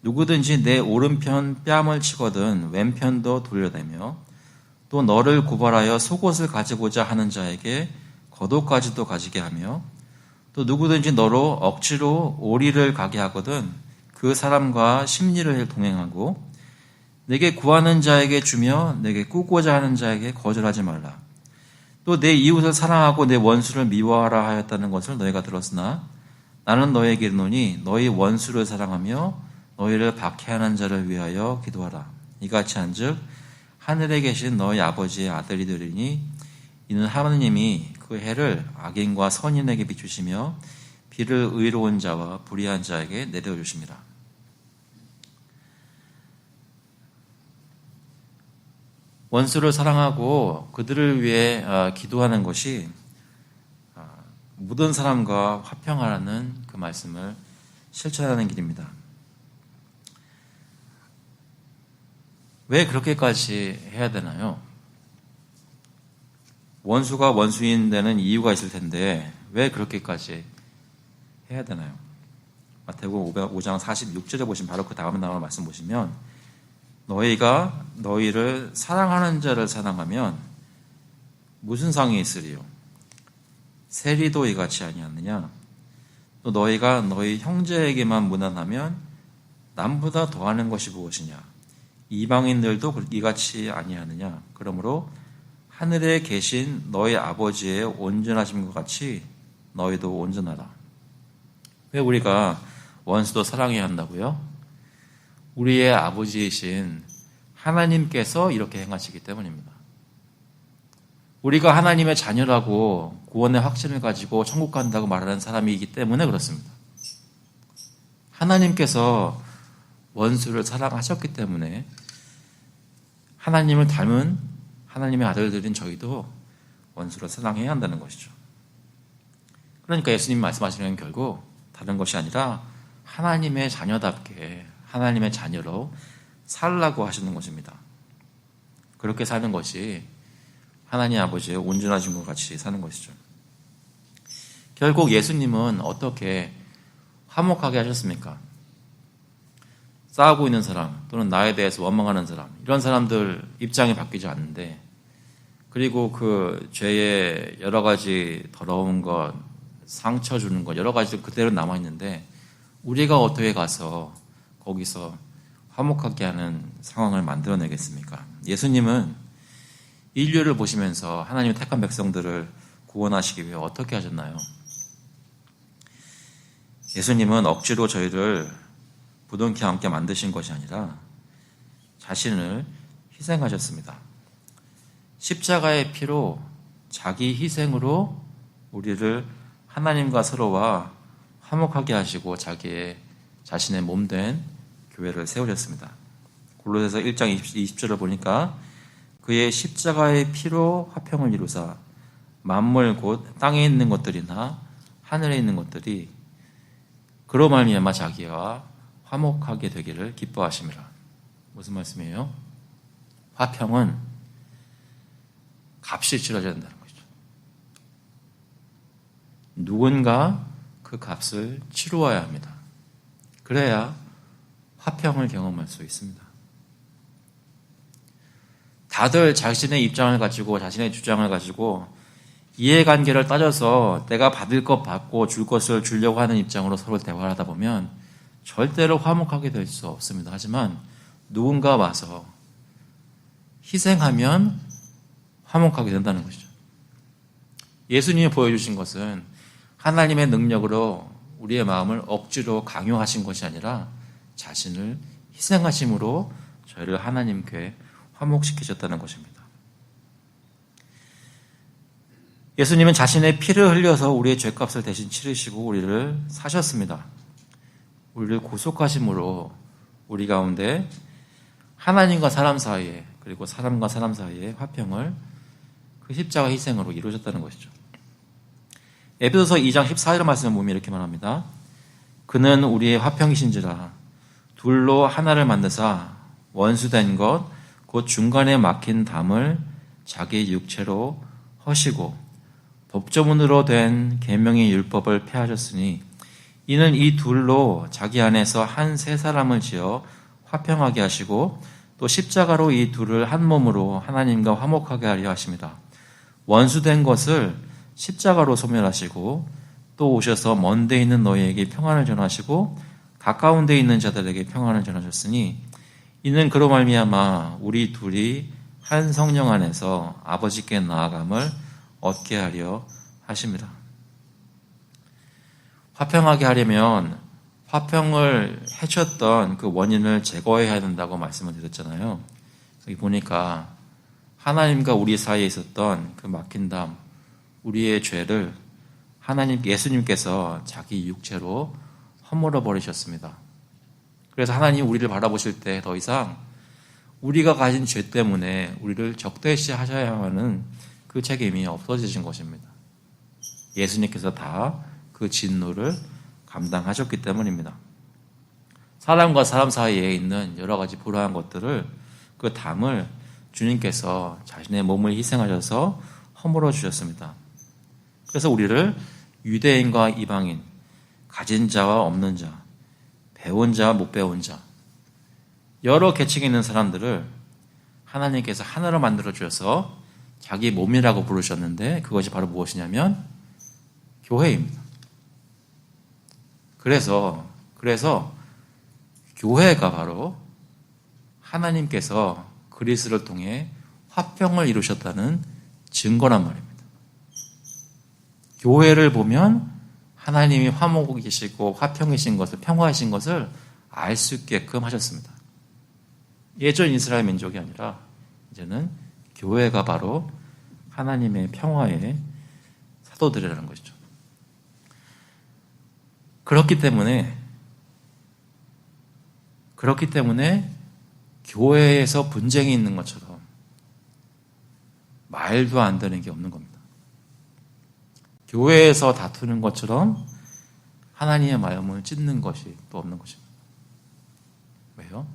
누구든지 내 오른편 뺨을 치거든 왼편도 돌려대며 또 너를 고발하여 속옷을 가지고자 하는 자에게 겉옷까지도 가지게 하며 또 누구든지 너로 억지로 오리를 가게 하거든 그 사람과 심리를 동행하고 내게 구하는 자에게 주며 내게 꾸고자 하는 자에게 거절하지 말라. 또 내 이웃을 사랑하고 내 원수를 미워하라 하였다는 것을 너희가 들었으나 나는 너희에게 이르노니 너희 원수를 사랑하며 너희를 박해하는 자를 위하여 기도하라. 이같이 한즉 하늘에 계신 너희 아버지의 아들이 되리니 이는 하나님이 그 해를 악인과 선인에게 비추시며 비를 의로운 자와 불의한 자에게 내려주심이라. 원수를 사랑하고 그들을 위해 기도하는 것이 모든 사람과 화평하라는 그 말씀을 실천하는 길입니다. 왜 그렇게까지 해야 되나요? 원수가 원수인 데는 이유가 있을 텐데 왜 그렇게까지 해야 되나요? 마태복음 5장 46절에 보시면 바로 그 다음에 나오는 말씀 보시면 너희가 너희를 사랑하는 자를 사랑하면 무슨 상이 있으리요? 세리도 이같이 아니하느냐? 또 너희가 너희 형제에게만 무난하면 남보다 더하는 것이 무엇이냐? 이방인들도 이같이 아니하느냐? 그러므로 하늘에 계신 너희 아버지의 온전하심과 같이 너희도 온전하라. 왜 우리가 원수도 사랑해야 한다고요? 우리의 아버지이신 하나님께서 이렇게 행하시기 때문입니다. 우리가 하나님의 자녀라고 구원의 확신을 가지고 천국 간다고 말하는 사람이기 때문에 그렇습니다. 하나님께서 원수를 사랑하셨기 때문에 하나님을 닮은 하나님의 아들들인 저희도 원수를 사랑해야 한다는 것이죠. 그러니까 예수님 말씀하시는 결국 다른 것이 아니라 하나님의 자녀답게 하나님의 자녀로 살라고 하시는 것입니다. 그렇게 사는 것이 하나님 아버지의 온전하신 것 같이 사는 것이죠. 결국 예수님은 어떻게 화목하게 하셨습니까? 싸우고 있는 사람 또는 나에 대해서 원망하는 사람 이런 사람들 입장이 바뀌지 않는데 그리고 그 죄의 여러 가지 더러운 것, 상처 주는 것 여러 가지 그대로 남아있는데 우리가 어떻게 가서 거기서 화목하게 하는 상황을 만들어내겠습니까? 예수님은 인류를 보시면서 하나님의 택한 백성들을 구원하시기 위해 어떻게 하셨나요? 예수님은 억지로 저희를 부둥켜 안게 만드신 것이 아니라 자신을 희생하셨습니다. 십자가의 피로 자기 희생으로 우리를 하나님과 서로와 화목하게 하시고 자신의 몸된 교회를 세우셨습니다. 골로새서 1장 20절을 보니까 그의 십자가의 피로 화평을 이루사 만물 곧 땅에 있는 것들이나 하늘에 있는 것들이 그로 말미암아 자기와 화목하게 되기를 기뻐하심이라. 무슨 말씀이에요? 화평은 값이 치러져야 된다는 것이죠. 누군가 그 값을 치루어야 합니다. 그래야 화평을 경험할 수 있습니다. 다들 자신의 입장을 가지고 자신의 주장을 가지고 이해관계를 따져서 내가 받을 것 받고 줄 것을 주려고 하는 입장으로 서로 대화를 하다 보면 절대로 화목하게 될 수 없습니다. 하지만 누군가 와서 희생하면 화목하게 된다는 것이죠. 예수님이 보여주신 것은 하나님의 능력으로 우리의 마음을 억지로 강요하신 것이 아니라 자신을 희생하심으로 저희를 하나님께 화목시키셨다는 것입니다. 예수님은 자신의 피를 흘려서 우리의 죄값을 대신 치르시고 우리를 사셨습니다. 우리를 구속하심으로 우리 가운데 하나님과 사람 사이에 그리고 사람과 사람 사이의 화평을 그 십자가 희생으로 이루셨다는 것이죠. 에베소서 2장 14절 말씀을 보면 이렇게 말합니다. 그는 우리의 화평이신지라 둘로 하나를 만드사 원수된 것 곧 중간에 막힌 담을 자기 육체로 허시고 법조문으로 된 계명의 율법을 폐하셨으니 이는 이 둘로 자기 안에서 한 세 사람을 지어 화평하게 하시고 또 십자가로 이 둘을 한 몸으로 하나님과 화목하게 하려 하십니다. 원수된 것을 십자가로 소멸하시고 또 오셔서 먼 데 있는 너희에게 평안을 전하시고 가까운 데 있는 자들에게 평안을 전하셨으니 이는 그로 말미암아 우리 둘이 한 성령 안에서 아버지께 나아감을 얻게 하려 하십니다. 화평하게 하려면 화평을 해쳤던 그 원인을 제거해야 된다고 말씀을 드렸잖아요. 여기 보니까 하나님과 우리 사이에 있었던 그 막힌 담, 우리의 죄를 예수님께서 자기 육체로 허물어 버리셨습니다. 그래서 하나님 우리를 바라보실 때 더 이상 우리가 가진 죄 때문에 우리를 적대시 하셔야 하는 그 책임이 없어지신 것입니다. 예수님께서 다 그 진노를 감당하셨기 때문입니다. 사람과 사람 사이에 있는 여러 가지 불화한 것들을 그 담을 주님께서 자신의 몸을 희생하셔서 허물어 주셨습니다. 그래서 우리를 유대인과 이방인, 가진 자와 없는 자, 배운 자와 못 배운 자, 여러 계층에 있는 사람들을 하나님께서 하나로 만들어 주셔서 자기 몸이라고 부르셨는데 그것이 바로 무엇이냐면 교회입니다. 그래서 교회가 바로 하나님께서 그리스도를 통해 화평을 이루셨다는 증거란 말입니다. 교회를 보면 하나님이 화목이시고 화평이신 것을, 평화이신 것을 알 수 있게끔 하셨습니다. 예전 이스라엘 민족이 아니라 이제는 교회가 바로 하나님의 평화의 사도들이라는 것이죠. 그렇기 때문에 교회에서 분쟁이 있는 것처럼 말도 안 되는 게 없는 겁니다. 교회에서 다투는 것처럼 하나님의 마음을 찢는 것이 또 없는 것입니다. 왜요?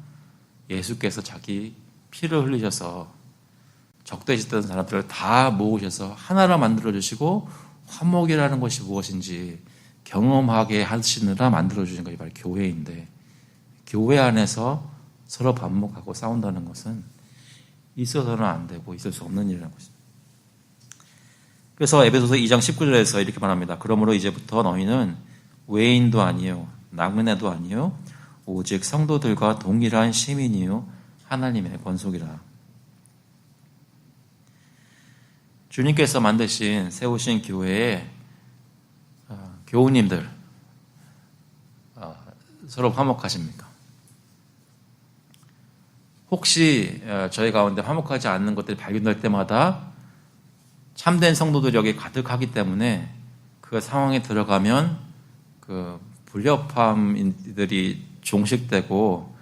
예수께서 자기 피를 흘리셔서 적대했던 사람들을 다 모으셔서 하나로 만들어주시고 화목이라는 것이 무엇인지 경험하게 하시느라 만들어주신 것이 바로 교회인데 교회 안에서 서로 반목하고 싸운다는 것은 있어서는 안 되고 있을 수 없는 일이라는 것입니다. 그래서 에베소서 2장 19절에서 이렇게 말합니다. 그러므로 이제부터 너희는 외인도 아니요 나그네도 아니요 오직 성도들과 동일한 시민이요 하나님의 권속이라. 주님께서 세우신 교회에 교우님들 서로 화목하십니까? 혹시 저희 가운데 화목하지 않는 것들이 발견될 때마다 참된 성도들이 여기 가득하기 때문에 그 상황에 들어가면 그 불협화음들이 종식되고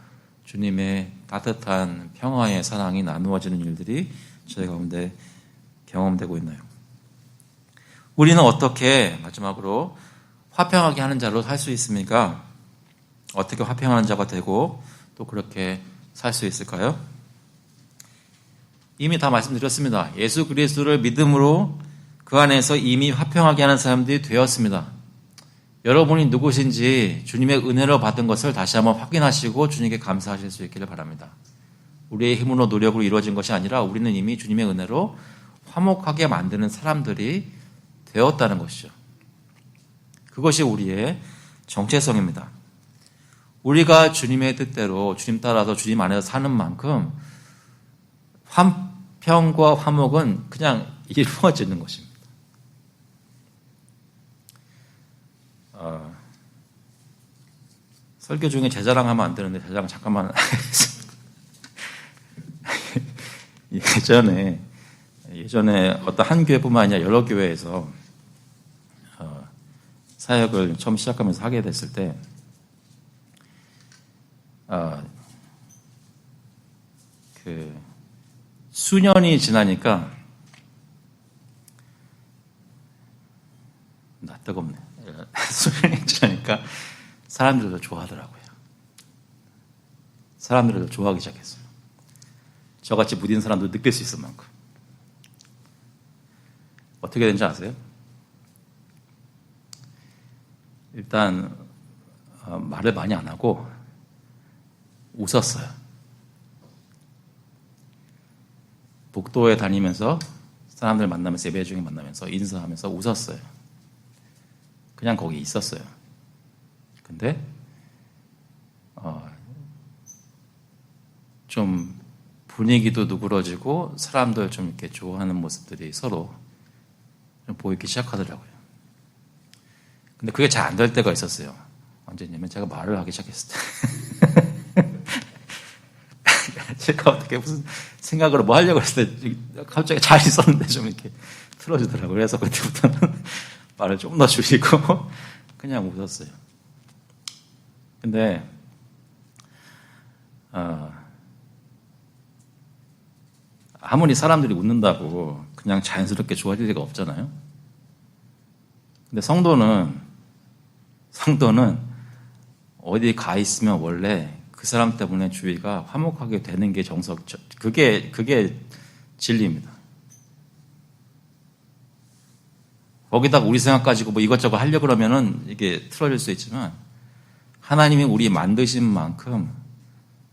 주님의 따뜻한 평화의 사랑이 나누어지는 일들이 저희 가운데 경험되고 있나요? 우리는 어떻게 마지막으로 화평하게 하는 자로 살 수 있습니까? 어떻게 화평하는 자가 되고 또 그렇게 살 수 있을까요? 이미 다 말씀드렸습니다. 예수 그리스도를 믿음으로 그 안에서 이미 화평하게 하는 사람들이 되었습니다. 여러분이 누구신지 주님의 은혜로 받은 것을 다시 한번 확인하시고 주님께 감사하실 수 있기를 바랍니다. 우리의 힘으로 노력으로 이루어진 것이 아니라 우리는 이미 주님의 은혜로 화목하게 만드는 사람들이 되었다는 것이죠. 그것이 우리의 정체성입니다. 우리가 주님의 뜻대로 주님 따라서 주님 안에서 사는 만큼 화평과 화목은 그냥 이루어지는 것입니다. 설교 중에 제 자랑하면 안 되는데 제 자랑 잠깐만 하겠습니다. 예전에 어떤 한 교회뿐만 아니라 여러 교회에서 사역을 처음 시작하면서 하게 됐을 때 수년이 지나니까 나 뜨겁네. 수년이 지나니까 사람들도 좋아하더라고요. 사람들도 좋아하기 시작했어요. 저같이 무딘 사람도 느낄 수 있을 만큼. 어떻게 된지 아세요? 일단 말을 많이 안 하고 웃었어요. 복도에 다니면서 사람들 만나면서 예배 중에 만나면서 인사하면서 웃었어요. 그냥 거기 있었어요. 근데 좀 분위기도 누그러지고 사람들 좀 이렇게 좋아하는 모습들이 서로 좀 보이기 시작하더라고요. 근데 그게 잘 안 될 때가 있었어요. 언제냐면 제가 말을 하기 시작했을 때. 제가 어떻게 무슨 생각으로 뭐 하려고 했을 때 갑자기 잘 있었는데 좀 이렇게 틀어주더라고요. 그래서 그때부터는 말을 좀 더 줄이고 그냥 웃었어요. 근데 아무리 사람들이 웃는다고 그냥 자연스럽게 좋아질 리가 없잖아요. 근데 성도는 어디 가 있으면 원래 그 사람 때문에 주위가 화목하게 되는 게 그게 진리입니다. 거기다가 우리 생각 가지고 뭐 이것저것 하려고 그러면은 이게 틀어질 수 있지만 하나님이 우리 만드신 만큼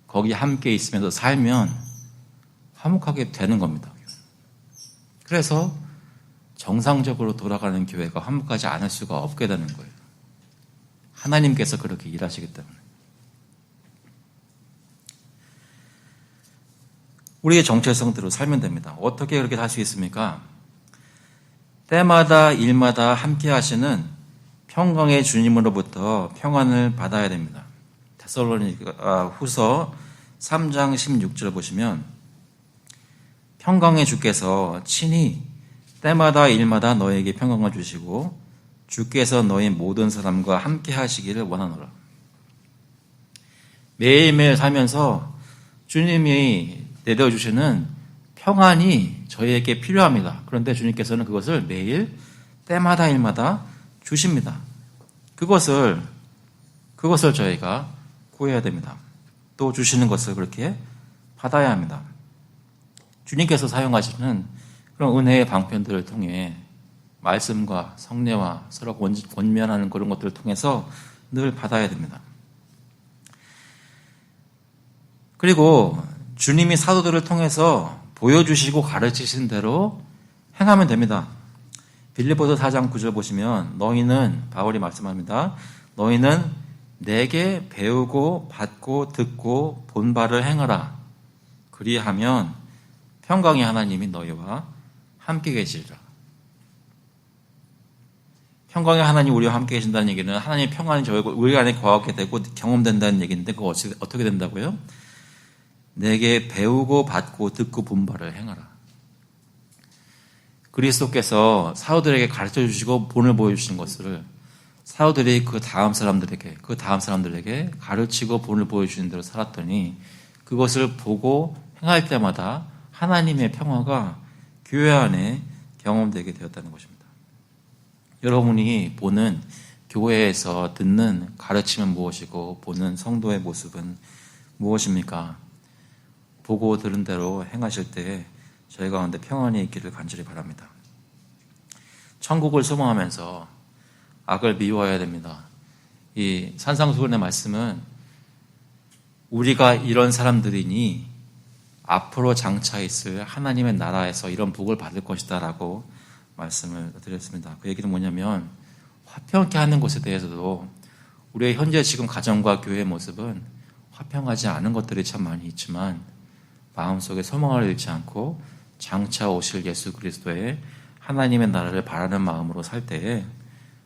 거기 함께 있으면서 살면 화목하게 되는 겁니다. 그래서 정상적으로 돌아가는 교회가 화목하지 않을 수가 없게 되는 거예요. 하나님께서 그렇게 일하시기 때문에. 우리의 정체성대로 살면 됩니다. 어떻게 그렇게 할 수 있습니까? 때마다 일마다 함께 하시는 평강의 주님으로부터 평안을 받아야 됩니다. 데살로니가 후서 3장 16절 보시면 평강의 주께서 친히 때마다 일마다 너에게 평강을 주시고 주께서 너희 모든 사람과 함께 하시기를 원하노라. 매일매일 살면서 주님이 내려주시는 평안이 저희에게 필요합니다. 그런데 주님께서는 그것을 매일 때마다 일마다 주십니다. 그것을 저희가 구해야 됩니다. 또 주시는 것을 그렇게 받아야 합니다. 주님께서 사용하시는 그런 은혜의 방편들을 통해 말씀과 성례와 서로 권면하는 그런 것들을 통해서 늘 받아야 됩니다. 그리고 주님이 사도들을 통해서 보여주시고 가르치신 대로 행하면 됩니다. 빌립보서 4장 9절 보시면 바울이 말씀합니다. 너희는 내게 배우고 받고 듣고 본 바를 행하라. 그리하면 평강의 하나님이 너희와 함께 계시리라. 평강의 하나님 우리와 함께 계신다는 얘기는 하나님의 평안이 우리 안에 거하게 되고 경험된다는 얘기인데 그거 어떻게 된다고요? 내게 배우고 받고 듣고 본 바를 행하라. 그리스도께서 사도들에게 가르쳐 주시고 본을 보여주신 것을 사도들이 그 다음 사람들에게 가르치고 본을 보여주신 대로 살았더니 그것을 보고 행할 때마다 하나님의 평화가 교회 안에 경험되게 되었다는 것입니다. 여러분이 보는 교회에서 듣는 가르침은 무엇이고 보는 성도의 모습은 무엇입니까? 보고 들은 대로 행하실 때 저희 가운데 평안이 있기를 간절히 바랍니다. 천국을 소망하면서 악을 미워해야 됩니다. 이 산상수훈의 말씀은 우리가 이런 사람들이니 앞으로 장차 있을 하나님의 나라에서 이런 복을 받을 것이다 라고 말씀을 드렸습니다. 그 얘기는 뭐냐면 화평케 하는 것에 대해서도 우리의 현재 지금 가정과 교회의 모습은 화평하지 않은 것들이 참 많이 있지만 마음속에 소망을 잃지 않고 장차 오실 예수 그리스도의 하나님의 나라를 바라는 마음으로 살 때에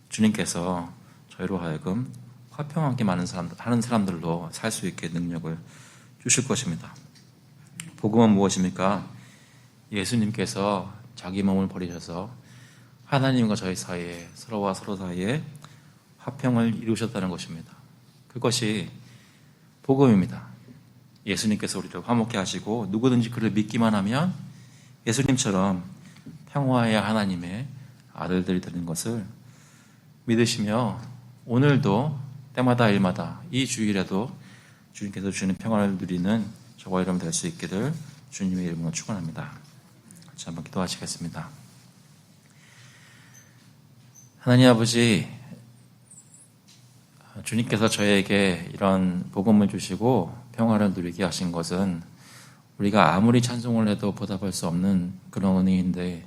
주님께서 저희로 하여금 화평하게 하는 사람들로 살 수 있게 능력을 주실 것입니다. 복음은 무엇입니까? 예수님께서 자기 몸을 버리셔서 하나님과 저희 사이에, 서로와 서로 사이에 화평을 이루셨다는 것입니다. 그것이 복음입니다. 예수님께서 우리를 화목케 하시고 누구든지 그를 믿기만 하면 예수님처럼 평화의 하나님의 아들들이 되는 것을 믿으시며 오늘도 때마다 일마다 이 주일에도 주님께서 주시는 평화를 누리는 저와 여러분 될 수 있기를 주님의 이름으로 축원합니다. 같이 한번 기도하시겠습니다. 하나님 아버지, 주님께서 저에게 이런 복음을 주시고 평화를 누리게 하신 것은 우리가 아무리 찬송을 해도 보답할 수 없는 그런 은혜인데,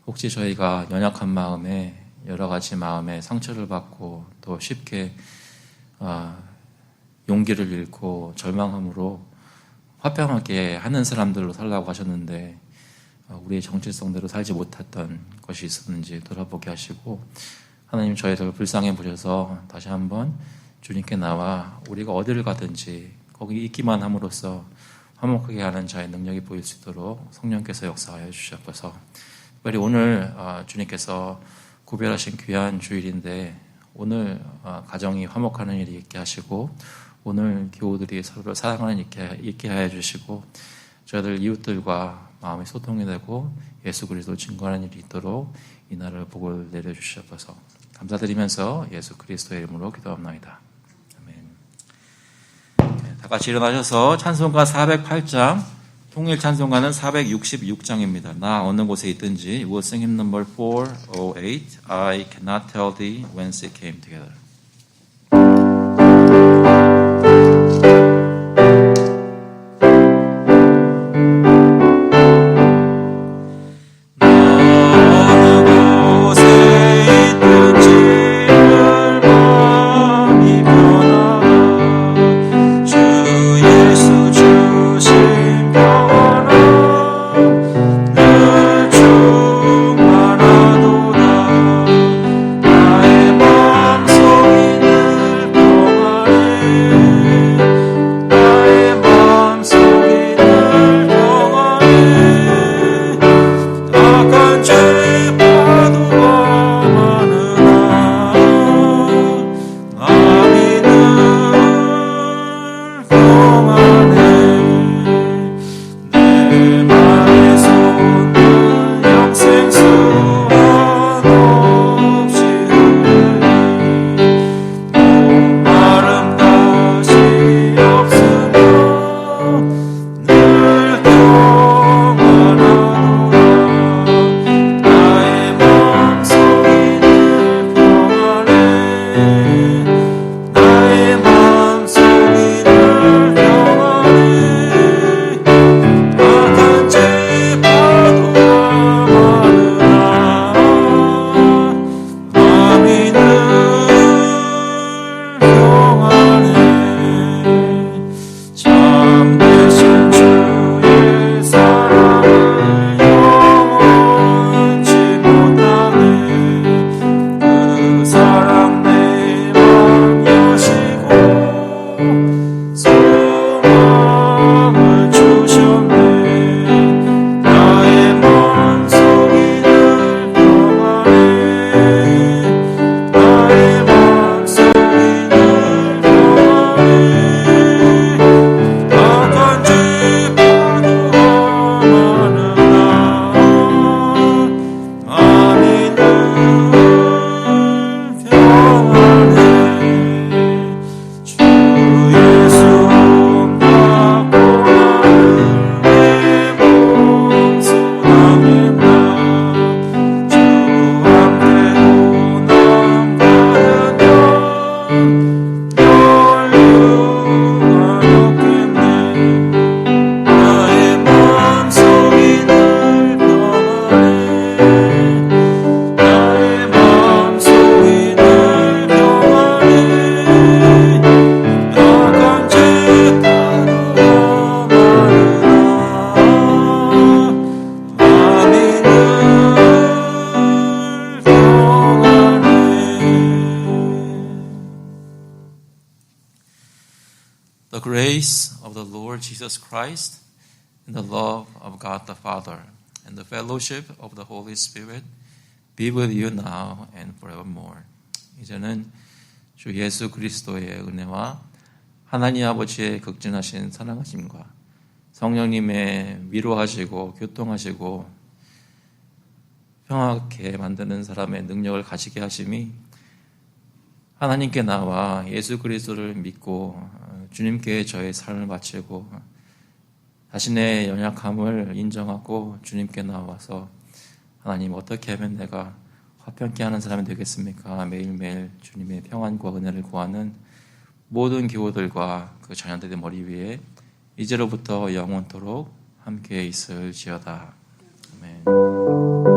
혹시 저희가 연약한 마음에 여러 가지 마음에 상처를 받고 또 쉽게 용기를 잃고 절망함으로 화평하게 하는 사람들로 살라고 하셨는데 우리의 정체성대로 살지 못했던 것이 있었는지 돌아보게 하시고, 하나님 저희를 불쌍해 보셔서 다시 한번 주님께 나와 우리가 어디를 가든지 거기 있기만 함으로써 화목하게 하는 자의 능력이 보일 수 있도록 성령께서 역사하여 주시옵소서. 특별히 오늘 주님께서 구별하신 귀한 주일인데 오늘 가정이 화목하는 일이 있게 하시고 오늘 교우들이 서로를 사랑하는 일이 있게 하여 주시고 저희들 이웃들과 마음이 소통이 되고 예수 그리스도를 증거하는 일이 있도록 이 날을 복을 내려주시옵소서. 감사드리면서 예수 그리스도의 이름으로 기도합나이다. 아멘. 다 같이 일어나셔서 찬송가 408장, 통일 찬송가는 466장입니다. 나 어느 곳에 있든지. We'll sing hymn number 408, I cannot tell thee whence it came together. So grace of the Lord Jesus Christ and the love of God the Father and the fellowship of the Holy Spirit be with you now and forevermore. 이제는 주 예수 그리스도의 은혜와 하나님 아버지의 극진하신 사랑하심과 성령님의 위로하시고 교통하시고 평화하게 만드는 사람의 능력을 가지게 하심이 하나님께 나와 예수 그리스도를 믿고 주님께 저의 삶을 바치고 자신의 연약함을 인정하고 주님께 나와서 하나님 어떻게 하면 내가 화평케 하는 사람이 되겠습니까? 매일매일 주님의 평안과 은혜를 구하는 모든 교우들과 그 자녀들의 머리 위에 이제로부터 영원토록 함께 있을지어다. 아멘.